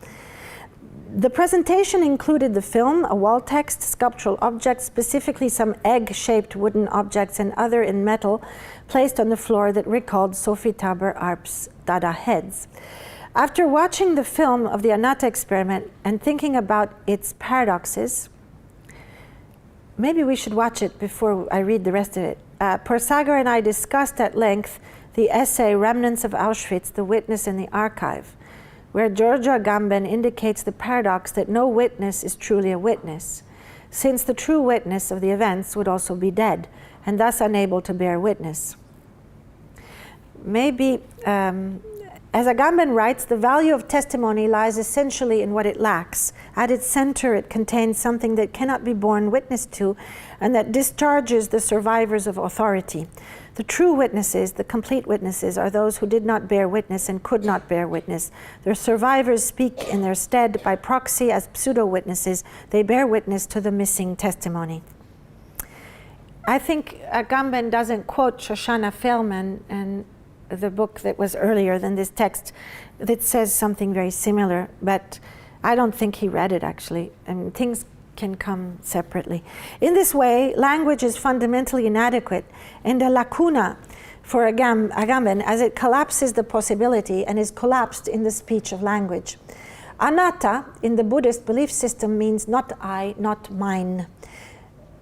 The presentation included the film, a wall text, sculptural objects, specifically some egg-shaped wooden objects and other in metal, placed on the floor that recalled Sophie Taber-Arp's Dada heads. After watching the film of the Anatta experiment and thinking about its paradoxes, maybe we should watch it before I read the rest of it. Porsager and I discussed at length the essay Remnants of Auschwitz, The Witness in the Archive, where Georgia Agamben indicates the paradox that no witness is truly a witness, since the true witness of the events would also be dead, and thus unable to bear witness. Maybe, as Agamben writes, the value of testimony lies essentially in what it lacks. At its center, it contains something that cannot be borne witness to, and that discharges the survivors of authority. The true witnesses, the complete witnesses, are those who did not bear witness and could not bear witness. Their survivors speak in their stead by proxy as pseudo-witnesses. They bear witness to the missing testimony. I think Agamben doesn't quote Shoshana Feldman and the book that was earlier than this text that says something very similar, but I don't think he read it actually. I mean, things can come separately. In this way, language is fundamentally inadequate and a lacuna for Agamben, as it collapses the possibility and is collapsed in the speech of language. Anatta in the Buddhist belief system means not I, not mine.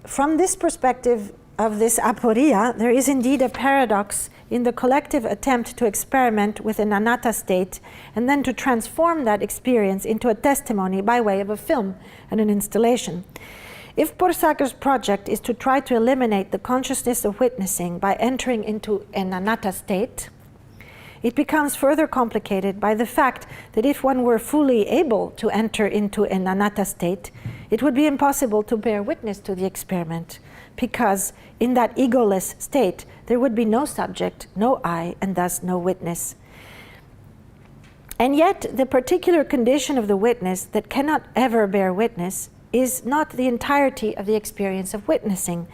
From this perspective of this aporia, there is indeed a paradox in the collective attempt to experiment with an anatta state and then to transform that experience into a testimony by way of a film and an installation. If Porsager's project is to try to eliminate the consciousness of witnessing by entering into an anatta state, it becomes further complicated by the fact that if one were fully able to enter into an anatta state, it would be impossible to bear witness to the experiment, because in that egoless state, there would be no subject, no I, and thus no witness. And yet, the particular condition of the witness that cannot ever bear witness is not the entirety of the experience of witnessing.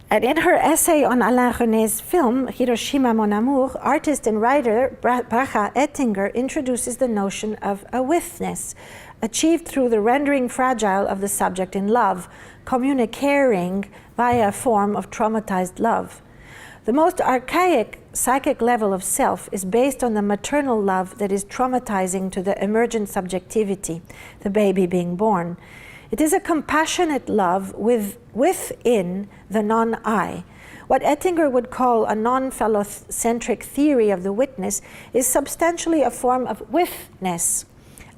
And in her essay on Alain René's film, Hiroshima Mon Amour, artist and writer Bracha Ettinger introduces the notion of a withness, achieved through the rendering fragile of the subject in love, communicating via a form of traumatized love. The most archaic psychic level of self is based on the maternal love that is traumatizing to the emergent subjectivity, the baby being born. It is a compassionate love within the non-I. What Ettinger would call a non-phallocentric theory of the witness is substantially a form of withness,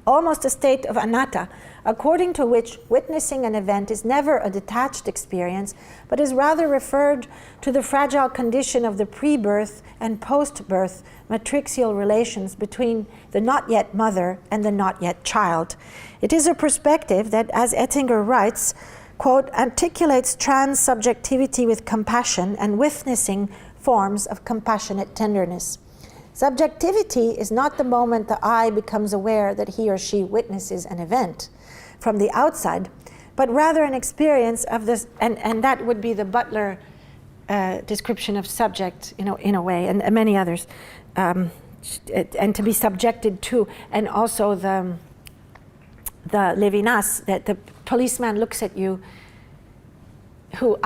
almost a state of anatta, according to which witnessing an event is never a detached experience, but is rather referred to the fragile condition of the pre-birth and post-birth matrixial relations between the not yet mother and the not yet child. It is a perspective that, as Ettinger writes, quote, articulates trans-subjectivity with compassion and witnessing forms of compassionate tenderness. Subjectivity is not the moment the I becomes aware that he or she witnesses an event from the outside, but rather an experience of this, and that would be the Butler description of subject, in a way, and many others, and to be subjected to, and also the Levinas, that the policeman looks at you, you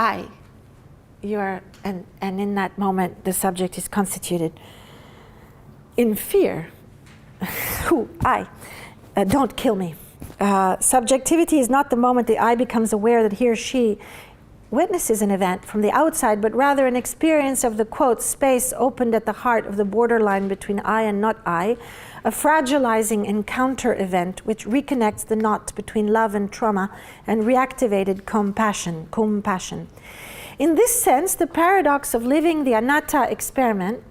are, and in that moment the subject is constituted in fear. Don't kill me. Subjectivity is not the moment the I becomes aware that he or she witnesses an event from the outside, but rather an experience of the, quote, space opened at the heart of the borderline between I and not I, a fragilizing encounter event which reconnects the knot between love and trauma and reactivated compassion. In this sense, the paradox of living the anatta experiment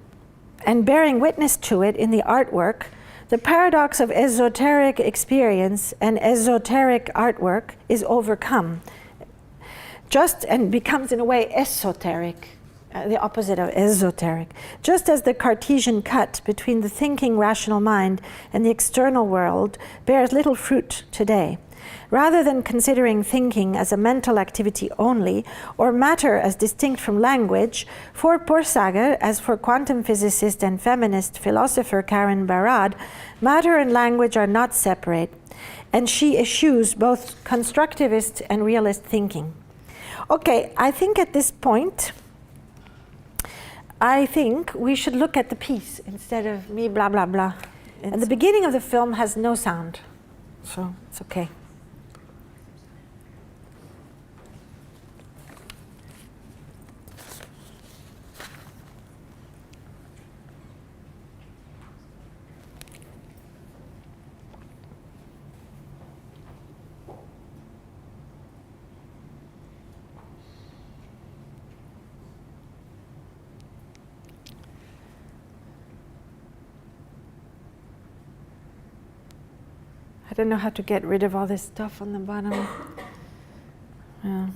and bearing witness to it in the artwork, the paradox of esoteric experience and esoteric artwork is overcome, and becomes in a way esoteric, the opposite of esoteric, just as the Cartesian cut between the thinking rational mind and the external world bears little fruit today. Rather than considering thinking as a mental activity only, or matter as distinct from language, for Porsager, as for quantum physicist and feminist philosopher Karen Barad, matter and language are not separate, and she eschews both constructivist and realist thinking. Okay, I think at this point, we should look at the piece instead of me blah blah blah. And the beginning of the film has no sound, so it's okay. I don't know how to get rid of all this stuff on the bottom. Yeah.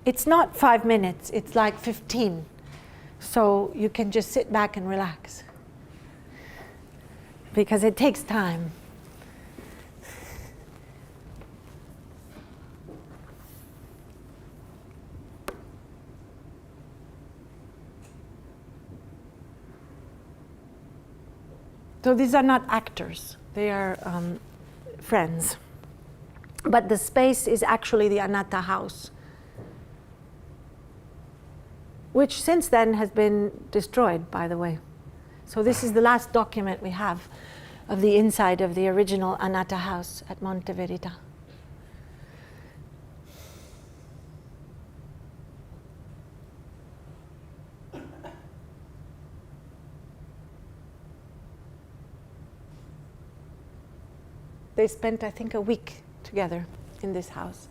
It's not 5 minutes, it's like 15. So you can just sit back and relax. Because it takes time. So these are not actors, they are friends. But the space is actually the Anatta house, which since then has been destroyed, by the way. So this is the last document we have of the inside of the original Anatta house at Monte Verita. They spent, I think, a week together in this house.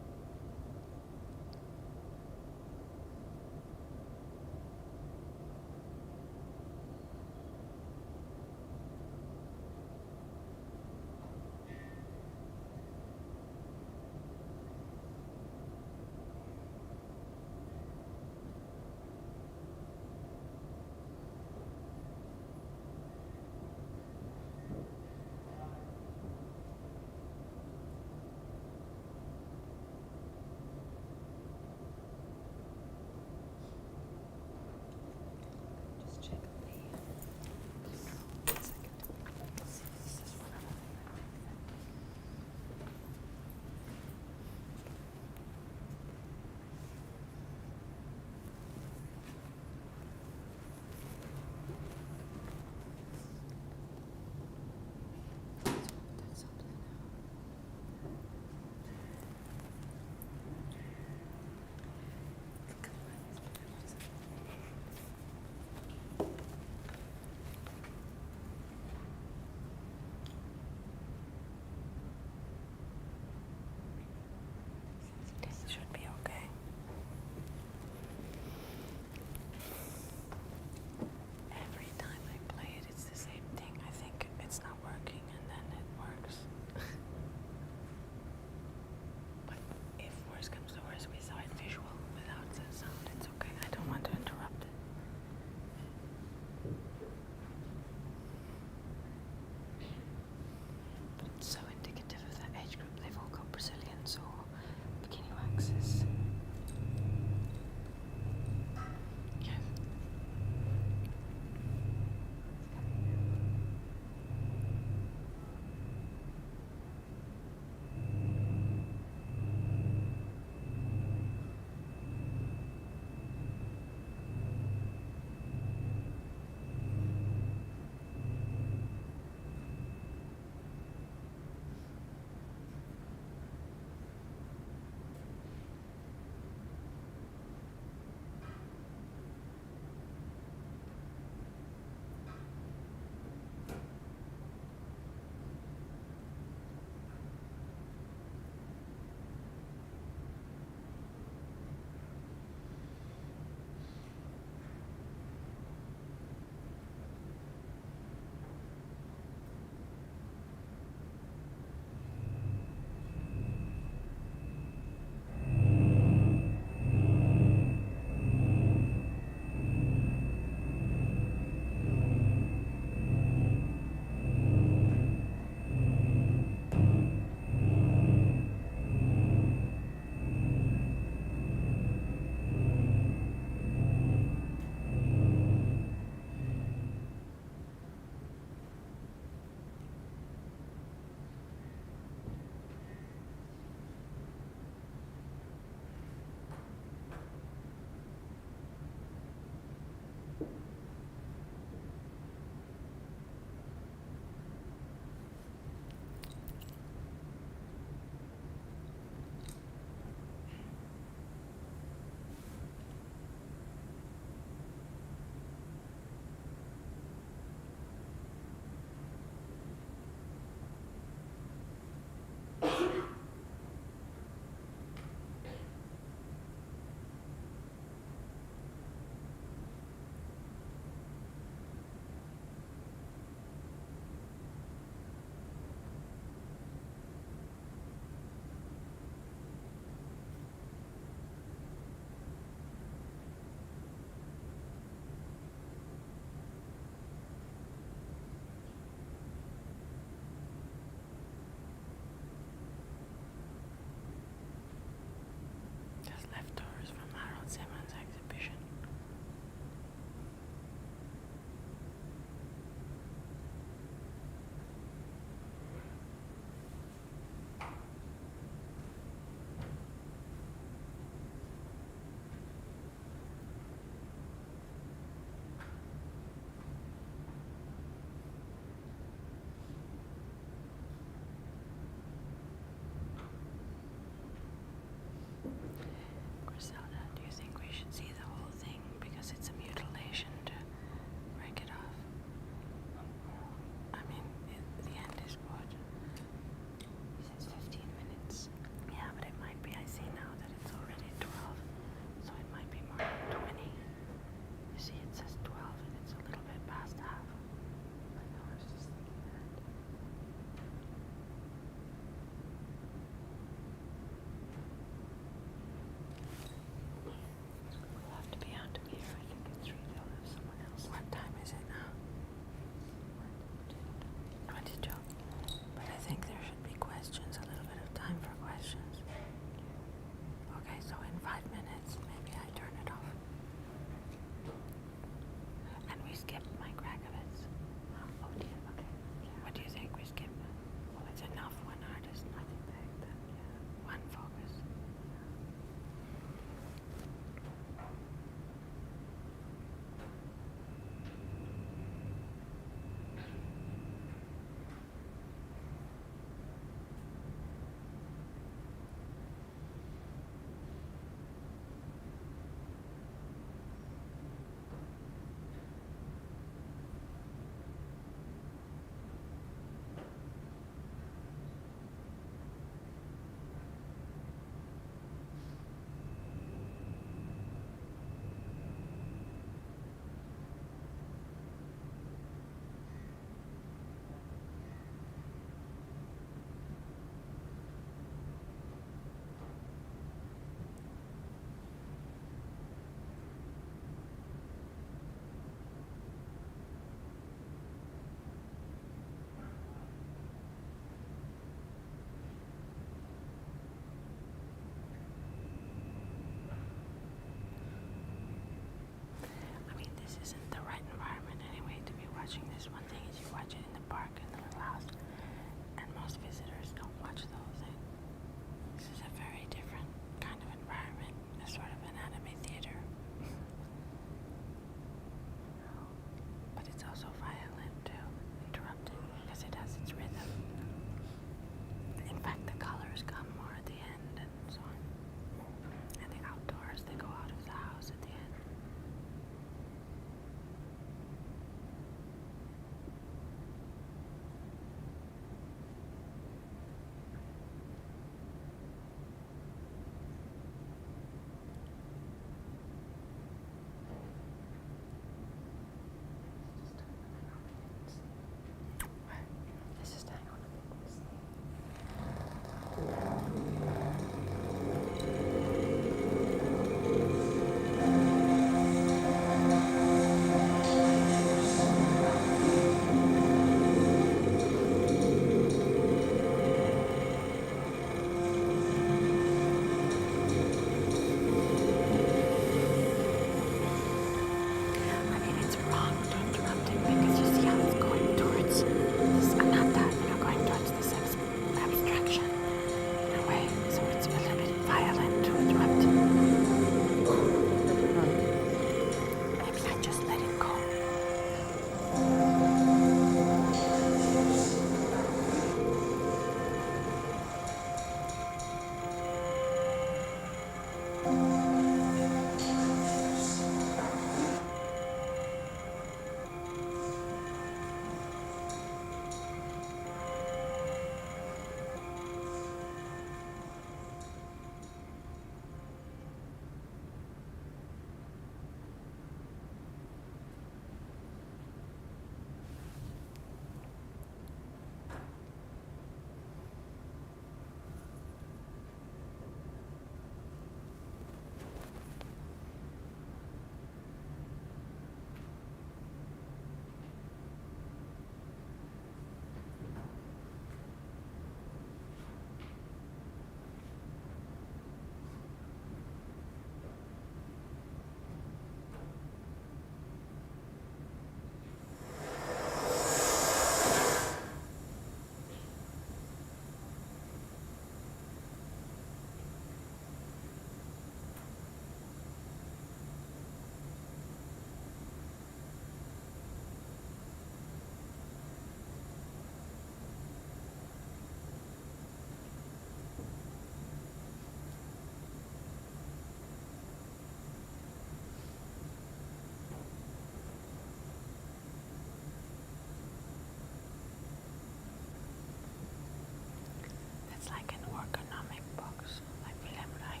It's like an ergonomic box, like Wilhelm Reich.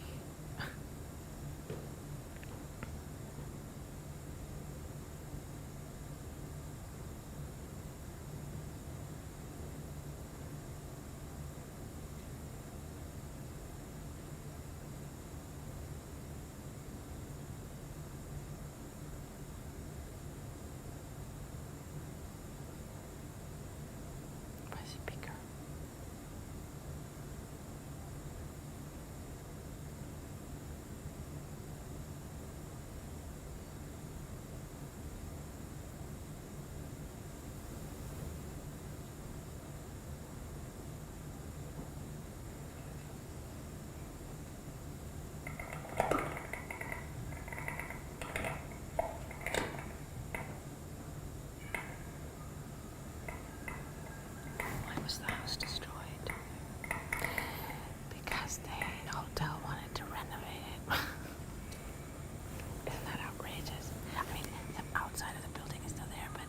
Speaker. Why was the house destroyed? Because the hotel wanted to renovate it. Isn't that outrageous? I mean, the outside of the building is still there, but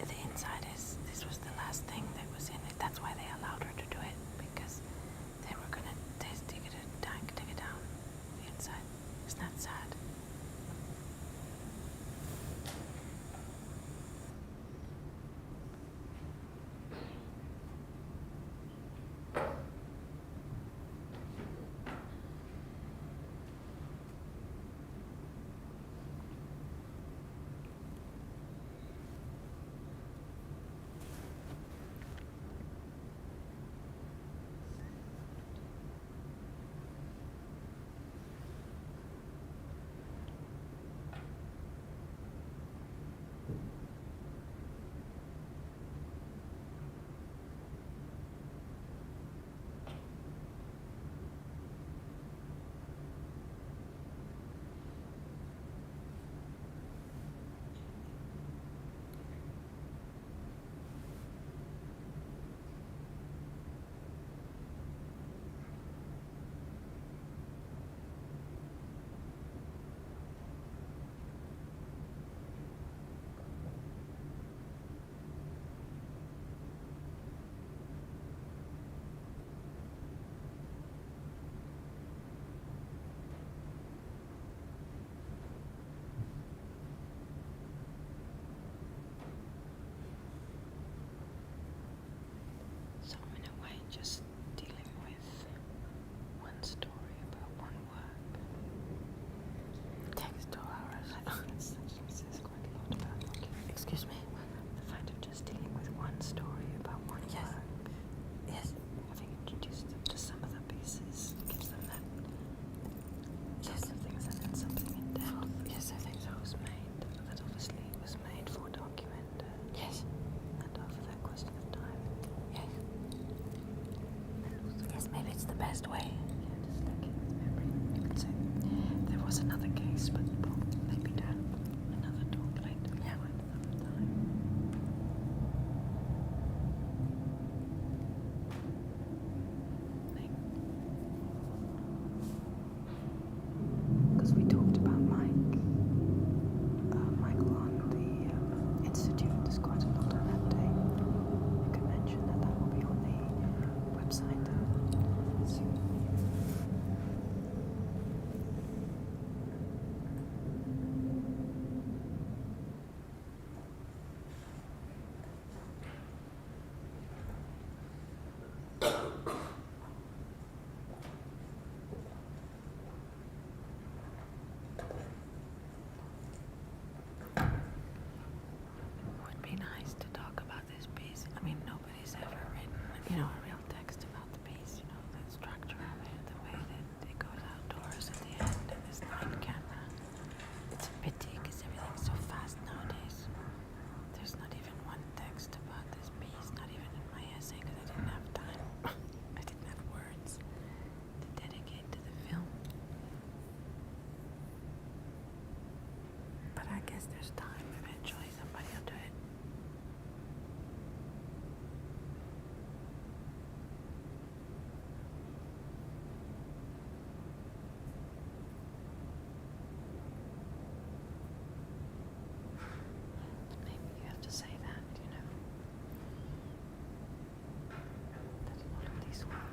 the inside is, this was the last thing that was in it. That's why they allowed her to do it, because they were gonna dig it down the inside. Isn't that sad? Just dealing with one story about one work. Takes 2 hours. It says quite a lot about document. Excuse me? The fact of just dealing with one story about one work. Yes. Having introduced them to some of the pieces gives them that. Yes. Things and then something in depth. Yes, I think so. Was made. That obviously was made for dOCUMENTA. Yes. And over that question of time. Yes. Yes, maybe it's the best way. Yeah, just looking with memory. You could say there was another case, but we'll maybe do another talk later. Yeah, another time. Because we talked about Michael on the Institute. There's quite a lot on that day. You can mention that will be on the website. Would be nice to talk about this piece. I mean, nobody's ever written, a real text about the piece, the structure of it, the way that it goes outdoors at the end, and this night camera. It's a pity because everything's so fast nowadays. There's not even one text about this piece, not even in my essay, because I didn't have time. I didn't have words to dedicate to the film. But I guess there's time. Eventually somebody will do it. Maybe you have to say that, that in all of these works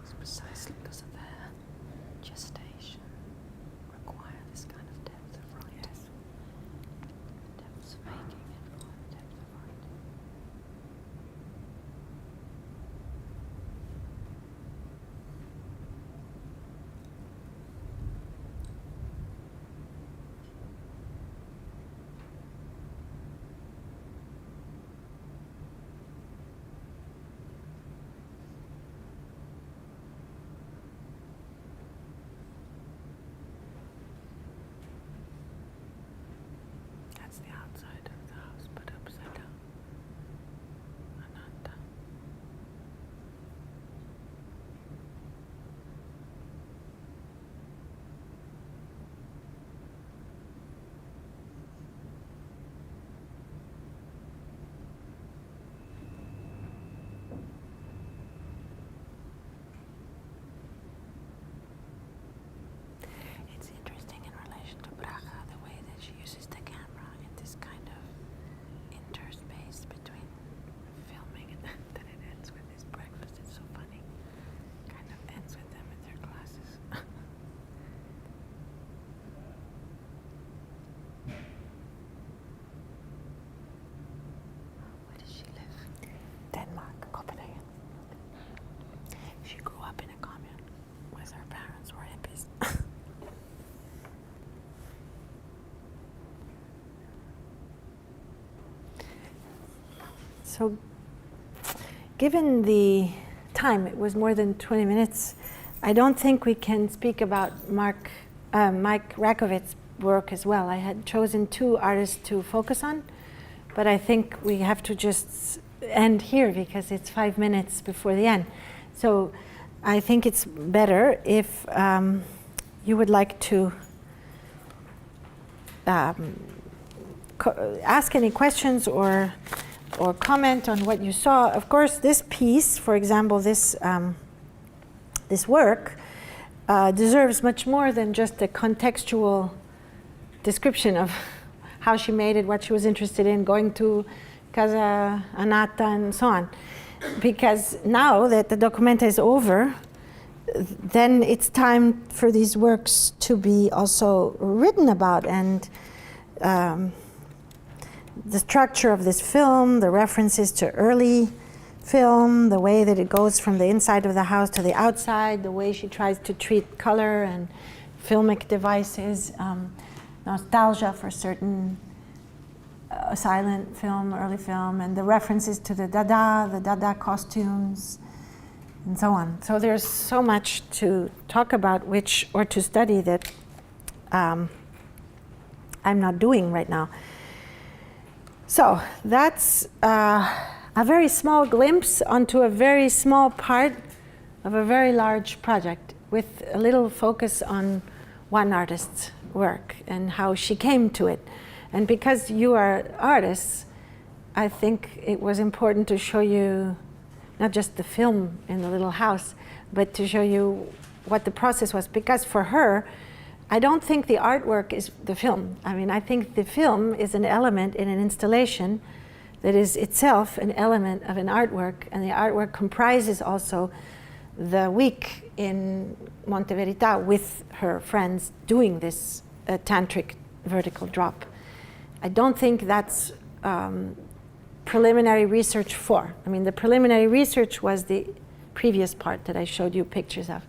So given the time, it was more than 20 minutes, I don't think we can speak about Mike Rakowitz's work as well. I had chosen 2 artists to focus on, but I think we have to just end here because it's 5 minutes before the end. So I think it's better if you would like to ask any questions or comment on what you saw. Of course, this piece, for example, this work deserves much more than just a contextual description of how she made it, what she was interested in, going to Casa Anata and so on. Because now that the dOCUMENTA is over, then it's time for these works to be also written about, and the structure of this film, the references to early film, the way that it goes from the inside of the house to the outside, the way she tries to treat color and filmic devices, nostalgia for certain silent film, early film, and the references to the Dada costumes, and so on. So there's so much to talk about, or to study, that I'm not doing right now. So that's a very small glimpse onto a very small part of a very large project, with a little focus on one artist's work and how she came to it. And because you are artists, I think it was important to show you not just the film in the little house, but to show you what the process was. Because for her, I don't think the artwork is the film. I mean, I think the film is an element in an installation that is itself an element of an artwork, and the artwork comprises also the week in Monte Verità with her friends doing this tantric vertical drop. I don't think that's preliminary research for. I mean, the preliminary research was the previous part that I showed you pictures of.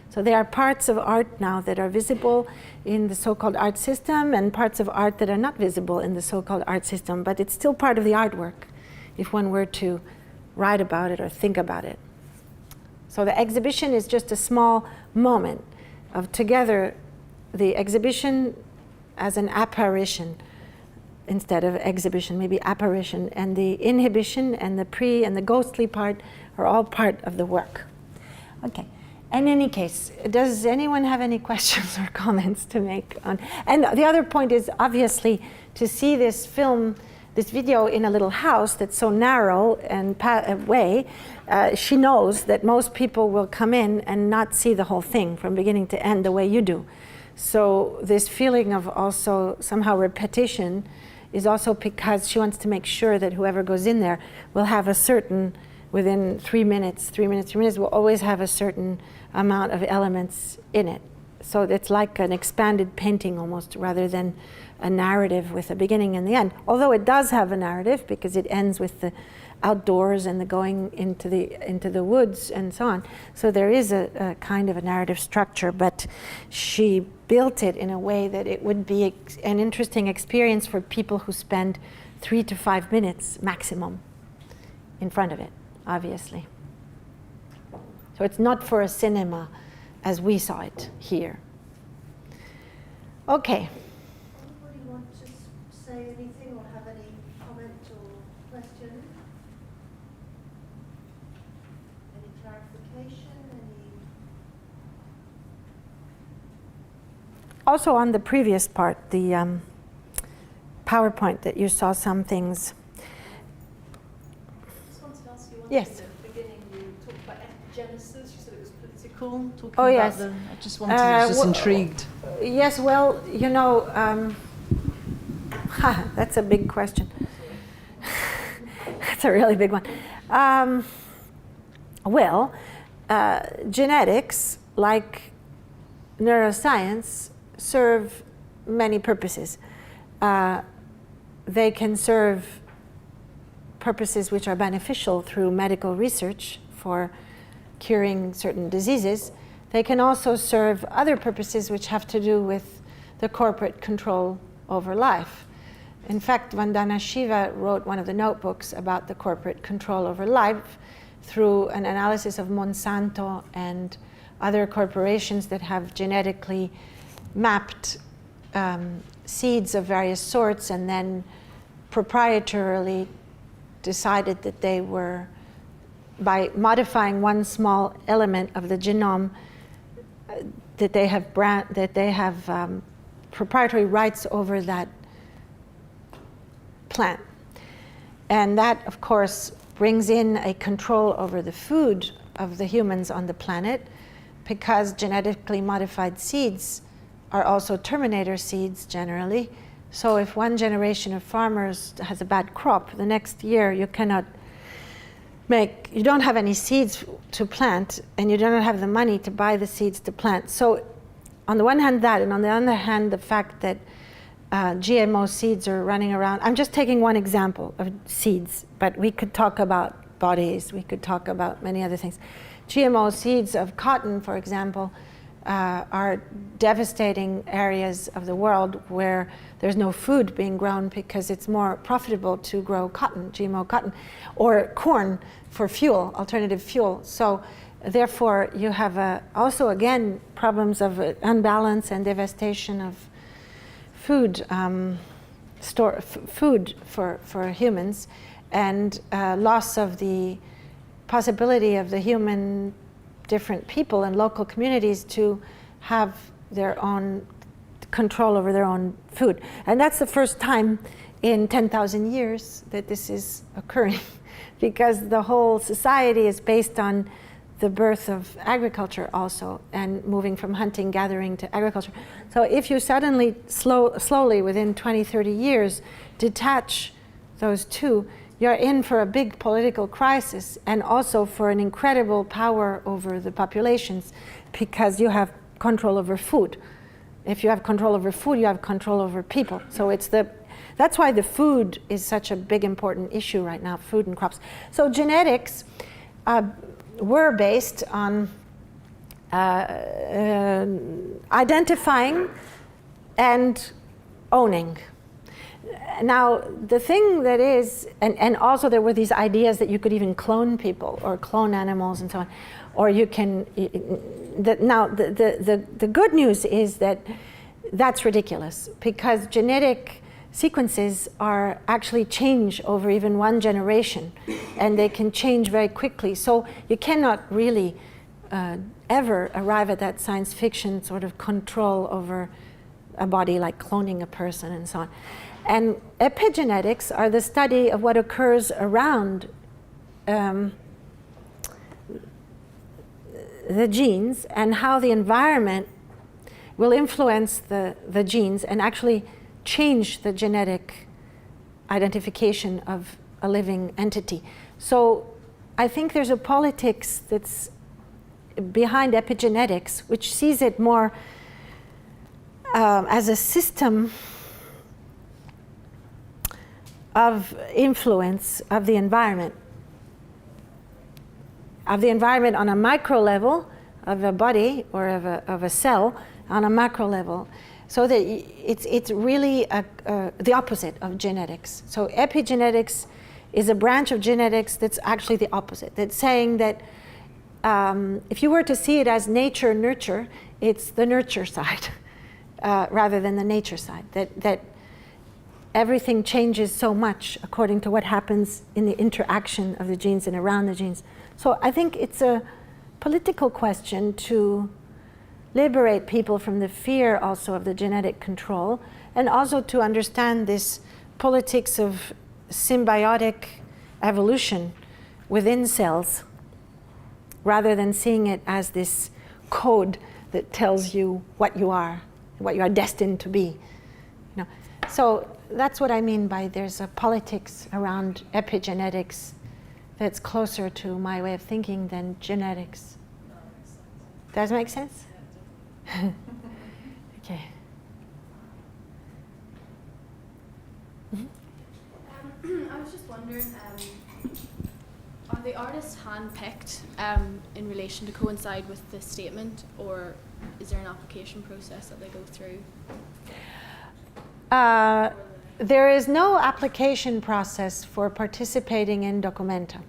So there are parts of art now that are visible in the so-called art system, and parts of art that are not visible in the so-called art system, but it's still part of the artwork if one were to write about it or think about it. So the exhibition is just a small moment of together the exhibition as an apparition instead of exhibition, maybe apparition, and the inhibition and the pre and the ghostly part are all part of the work. Okay. In any case, does anyone have any questions or comments to make on? And the other point is obviously to see this film, this video in a little house that's so narrow and way, she knows that most people will come in and not see the whole thing from beginning to end the way you do. So this feeling of also somehow repetition is also because she wants to make sure that whoever goes in there will have a certain, within 3 minutes, will always have a certain amount of elements in it. So it's like an expanded painting almost, rather than a narrative with a beginning and the end. Although it does have a narrative, because it ends with the outdoors and the going into the woods and so on. So there is a kind of a narrative structure, but she built it in a way that it would be an interesting experience for people who spend 3 to 5 minutes maximum in front of it, obviously. So it's not for a cinema as we saw it here. Okay. Anybody want to say anything or have any comment or question? Any clarification? Also on the previous part, the PowerPoint that you saw some things. I just wanted to ask you one Yes. thing. At the beginning you talked about epigenesis. You said it was political. Talking Oh, about yes. I just wanted, I was just intrigued. Yes, well, you know, that's a big question. That's a really big one. Genetics, like neuroscience, serve many purposes. They can serve purposes which are beneficial through medical research for curing certain diseases. They can also serve other purposes which have to do with the corporate control over life. In fact, Vandana Shiva wrote one of the notebooks about the corporate control over life through an analysis of Monsanto and other corporations that have genetically mapped seeds of various sorts and then proprietarily decided that they were, by modifying one small element of the genome, that they have proprietary rights over that plant. And that, of course, brings in a control over the food of the humans on the planet, because genetically modified seeds are also terminator seeds generally. So if one generation of farmers has a bad crop, the next year you don't have any seeds to plant, and you don't have the money to buy the seeds to plant. So on the one hand that, and on the other hand the fact that GMO seeds are running around. I'm just taking one example of seeds, but we could talk about bodies, we could talk about many other things. GMO seeds of cotton, for example, are devastating areas of the world where there's no food being grown because it's more profitable to grow cotton, GMO cotton, or corn for fuel, alternative fuel. So therefore you have also again problems of unbalance and devastation of food, food for humans, and loss of the possibility of the human, different people and local communities to have their own control over their own food. And that's the first time in 10,000 years that this is occurring, because the whole society is based on the birth of agriculture also, and moving from hunting, gathering to agriculture. So if you suddenly, slowly, within 20, 30 years, detach those two, you're in for a big political crisis, and also for an incredible power over the populations, because you have control over food. If you have control over food, you have control over people. So that's why the food is such a big important issue right now, food and crops. So genetics were based on identifying and owning. Now, the thing that is, and also there were these ideas that you could even clone people or clone animals and so on, or you can, now the good news is that that's ridiculous, because genetic sequences are actually change over even one generation, and they can change very quickly. So you cannot really ever arrive at that science fiction sort of control over a body, like cloning a person and so on. And epigenetics are the study of what occurs around the genes, and how the environment will influence the genes and actually change the genetic identification of a living entity. So I think there's a politics that's behind epigenetics, which sees it more as a system of influence of the environment on a micro level of a body or of a cell, on a macro level, so that it's really the opposite of genetics. So epigenetics is a branch of genetics that's actually the opposite. That's saying that if you were to see it as nature nurture, it's the nurture side rather than the nature side. That everything changes so much according to what happens in the interaction of the genes and around the genes. So I think it's a political question to liberate people from the fear also of the genetic control, and also to understand this politics of symbiotic evolution within cells, rather than seeing it as this code that tells you what you are destined to be. You know? So that's what I mean by there's a politics around epigenetics that's closer to my way of thinking than genetics. Does that make sense? Okay. I was just wondering, are the artists hand-picked in relation to coincide with the statement, or is there an application process that they go through? there is no application process for participating in dOCUMENTA,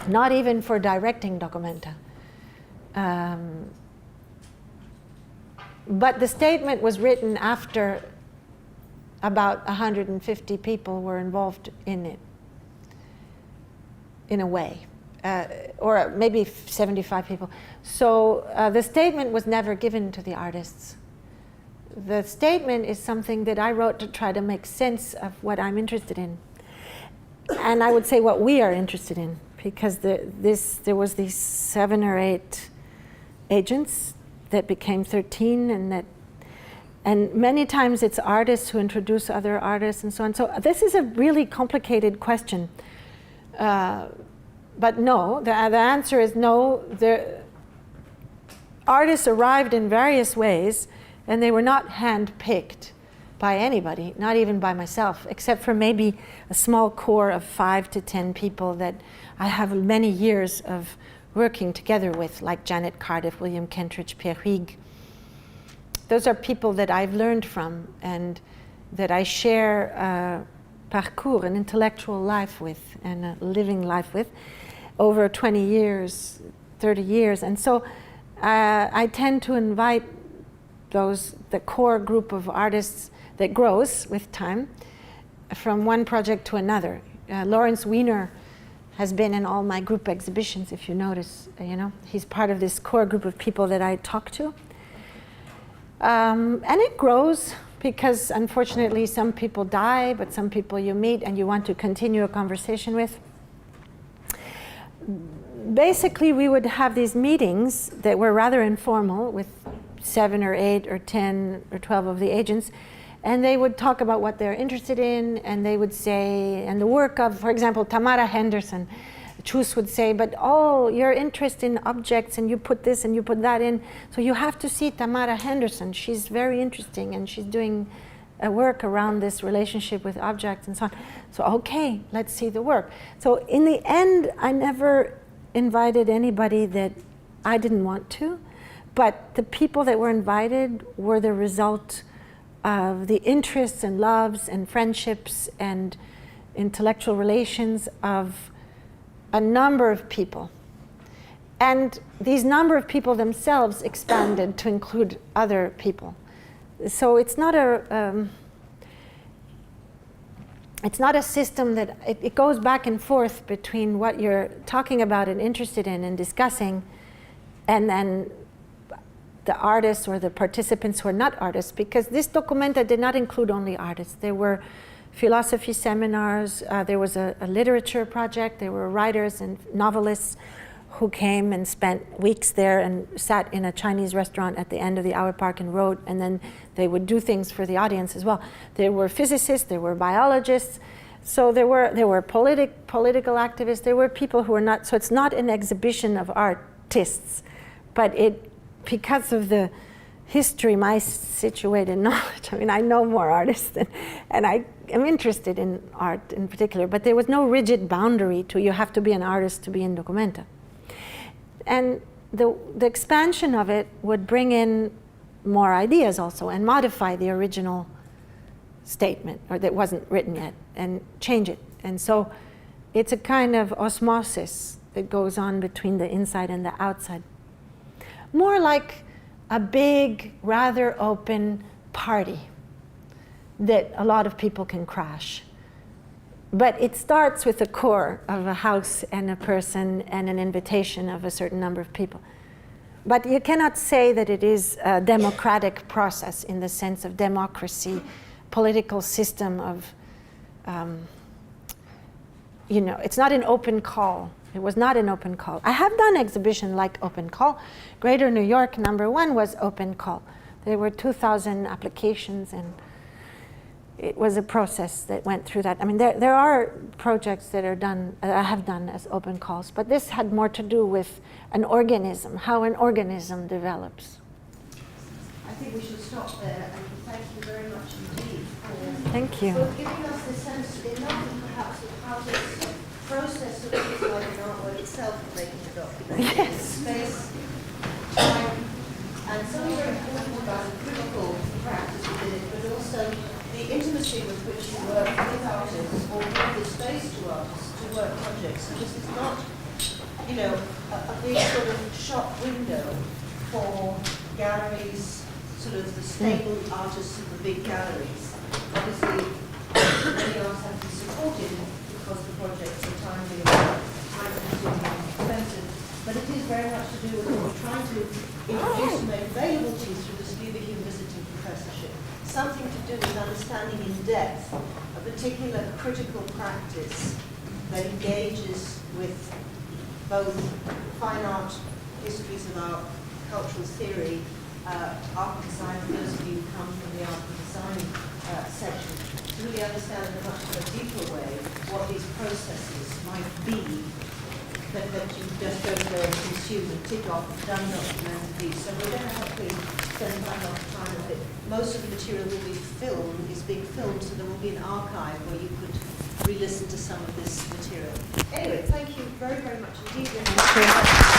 not even for directing dOCUMENTA. But the statement was written after about 150 people were involved in it, in a way, or maybe 75 people. So the statement was never given to the artists. The statement is something that I wrote to try to make sense of what I'm interested in. And I would say what we are interested in, because there was these 7 or 8 agents that became 13, and many times it's artists who introduce other artists and so on. So this is a really complicated question. But no, the answer is no. The artists arrived in various ways, and they were not hand-picked by anybody, not even by myself, except for maybe a small core of 5 to 10 people that I have many years of working together with, like Janet Cardiff, William Kentridge, Pierre Huyghe. Those are people that I've learned from and that I share parcours, an intellectual life with, and a living life with, over 20 years, 30 years. And so I tend to invite the core group of artists that grows with time from one project to another. Lawrence Weiner has been in all my group exhibitions, if you notice. He's part of this core group of people that I talk to. And it grows because, unfortunately, some people die, but some people you meet and you want to continue a conversation with. Basically, we would have these meetings that were rather informal with 7 or 8 or 10 or 12 of the agents, and they would talk about what they're interested in, and they would say, and the work of, for example, Tamara Henderson, Chus would say, but oh, your interest in objects, and you put this and you put that in, so you have to see Tamara Henderson. She's very interesting, and she's doing a work around this relationship with objects and so on. So okay, let's see the work. So in the end, I never invited anybody that I didn't want to, but the people that were invited were the result of the interests and loves and friendships and intellectual relations of a number of people. And these number of people themselves expanded to include other people. So it's not a system that, it goes back and forth between what you're talking about and interested in and discussing, and then the artists or the participants who are not artists, because this dOCUMENTA did not include only artists. There were philosophy seminars, there was a literature project, there were writers and novelists who came and spent weeks there and sat in a Chinese restaurant at the end of the Hour Park and wrote, and then they would do things for the audience as well. There were physicists, there were biologists, so there were political activists, there were people who were not, so it's not an exhibition of artists, but because of the history, my situated knowledge, I mean, I know more artists and I am interested in art in particular, but there was no rigid boundary to you have to be an artist to be in dOCUMENTA. And the expansion of it would bring in more ideas also and modify the original statement, or that wasn't written yet, and change it. And so it's a kind of osmosis that goes on between the inside and the outside. More like a big, rather open party that a lot of people can crash. But it starts with the core of a house and a person and an invitation of a certain number of people. But you cannot say that it is a democratic process in the sense of democracy, political system of, it's not an open call. It was not an open call. I have done exhibition like open call. Greater New York #1 was open call. There were 2,000 applications, and it was a process that went through that. I mean, there are projects that are done, I have done as open calls, but this had more to do with an organism, how an organism develops. I think we should stop there, and thank you very much indeed Thank you. for giving us the sense enough, perhaps, of how this process of like an artwork itself of making a document. Yes. Space, time, and something very important about the critical practice within it, but also the intimacy frequency with which you work with artists or give the space to artists to work projects. So this is not, you know, a big sort of shop window for galleries, sort of the stable artists of the big galleries. Obviously, many artists have to be supported because the projects are timely and time-consuming and expensive. But it is very much to do with what we're trying to introduce and make available to you through this Leverhulme visiting professorship. Something to do with understanding in depth a particular critical practice that engages with both fine art, histories of art, cultural theory, art and design, for those of you who come from the art and design section, to really understand in a much more deeper way what these processes might be that you just don't go and consume and tick off done documented piece. So we're going to hopefully spend quite a lot of time with it. Most of the material will be filmed, is being filmed, so there will be an archive where you could re-listen to some of this material. Anyway, thank you very, very much indeed. Thank you.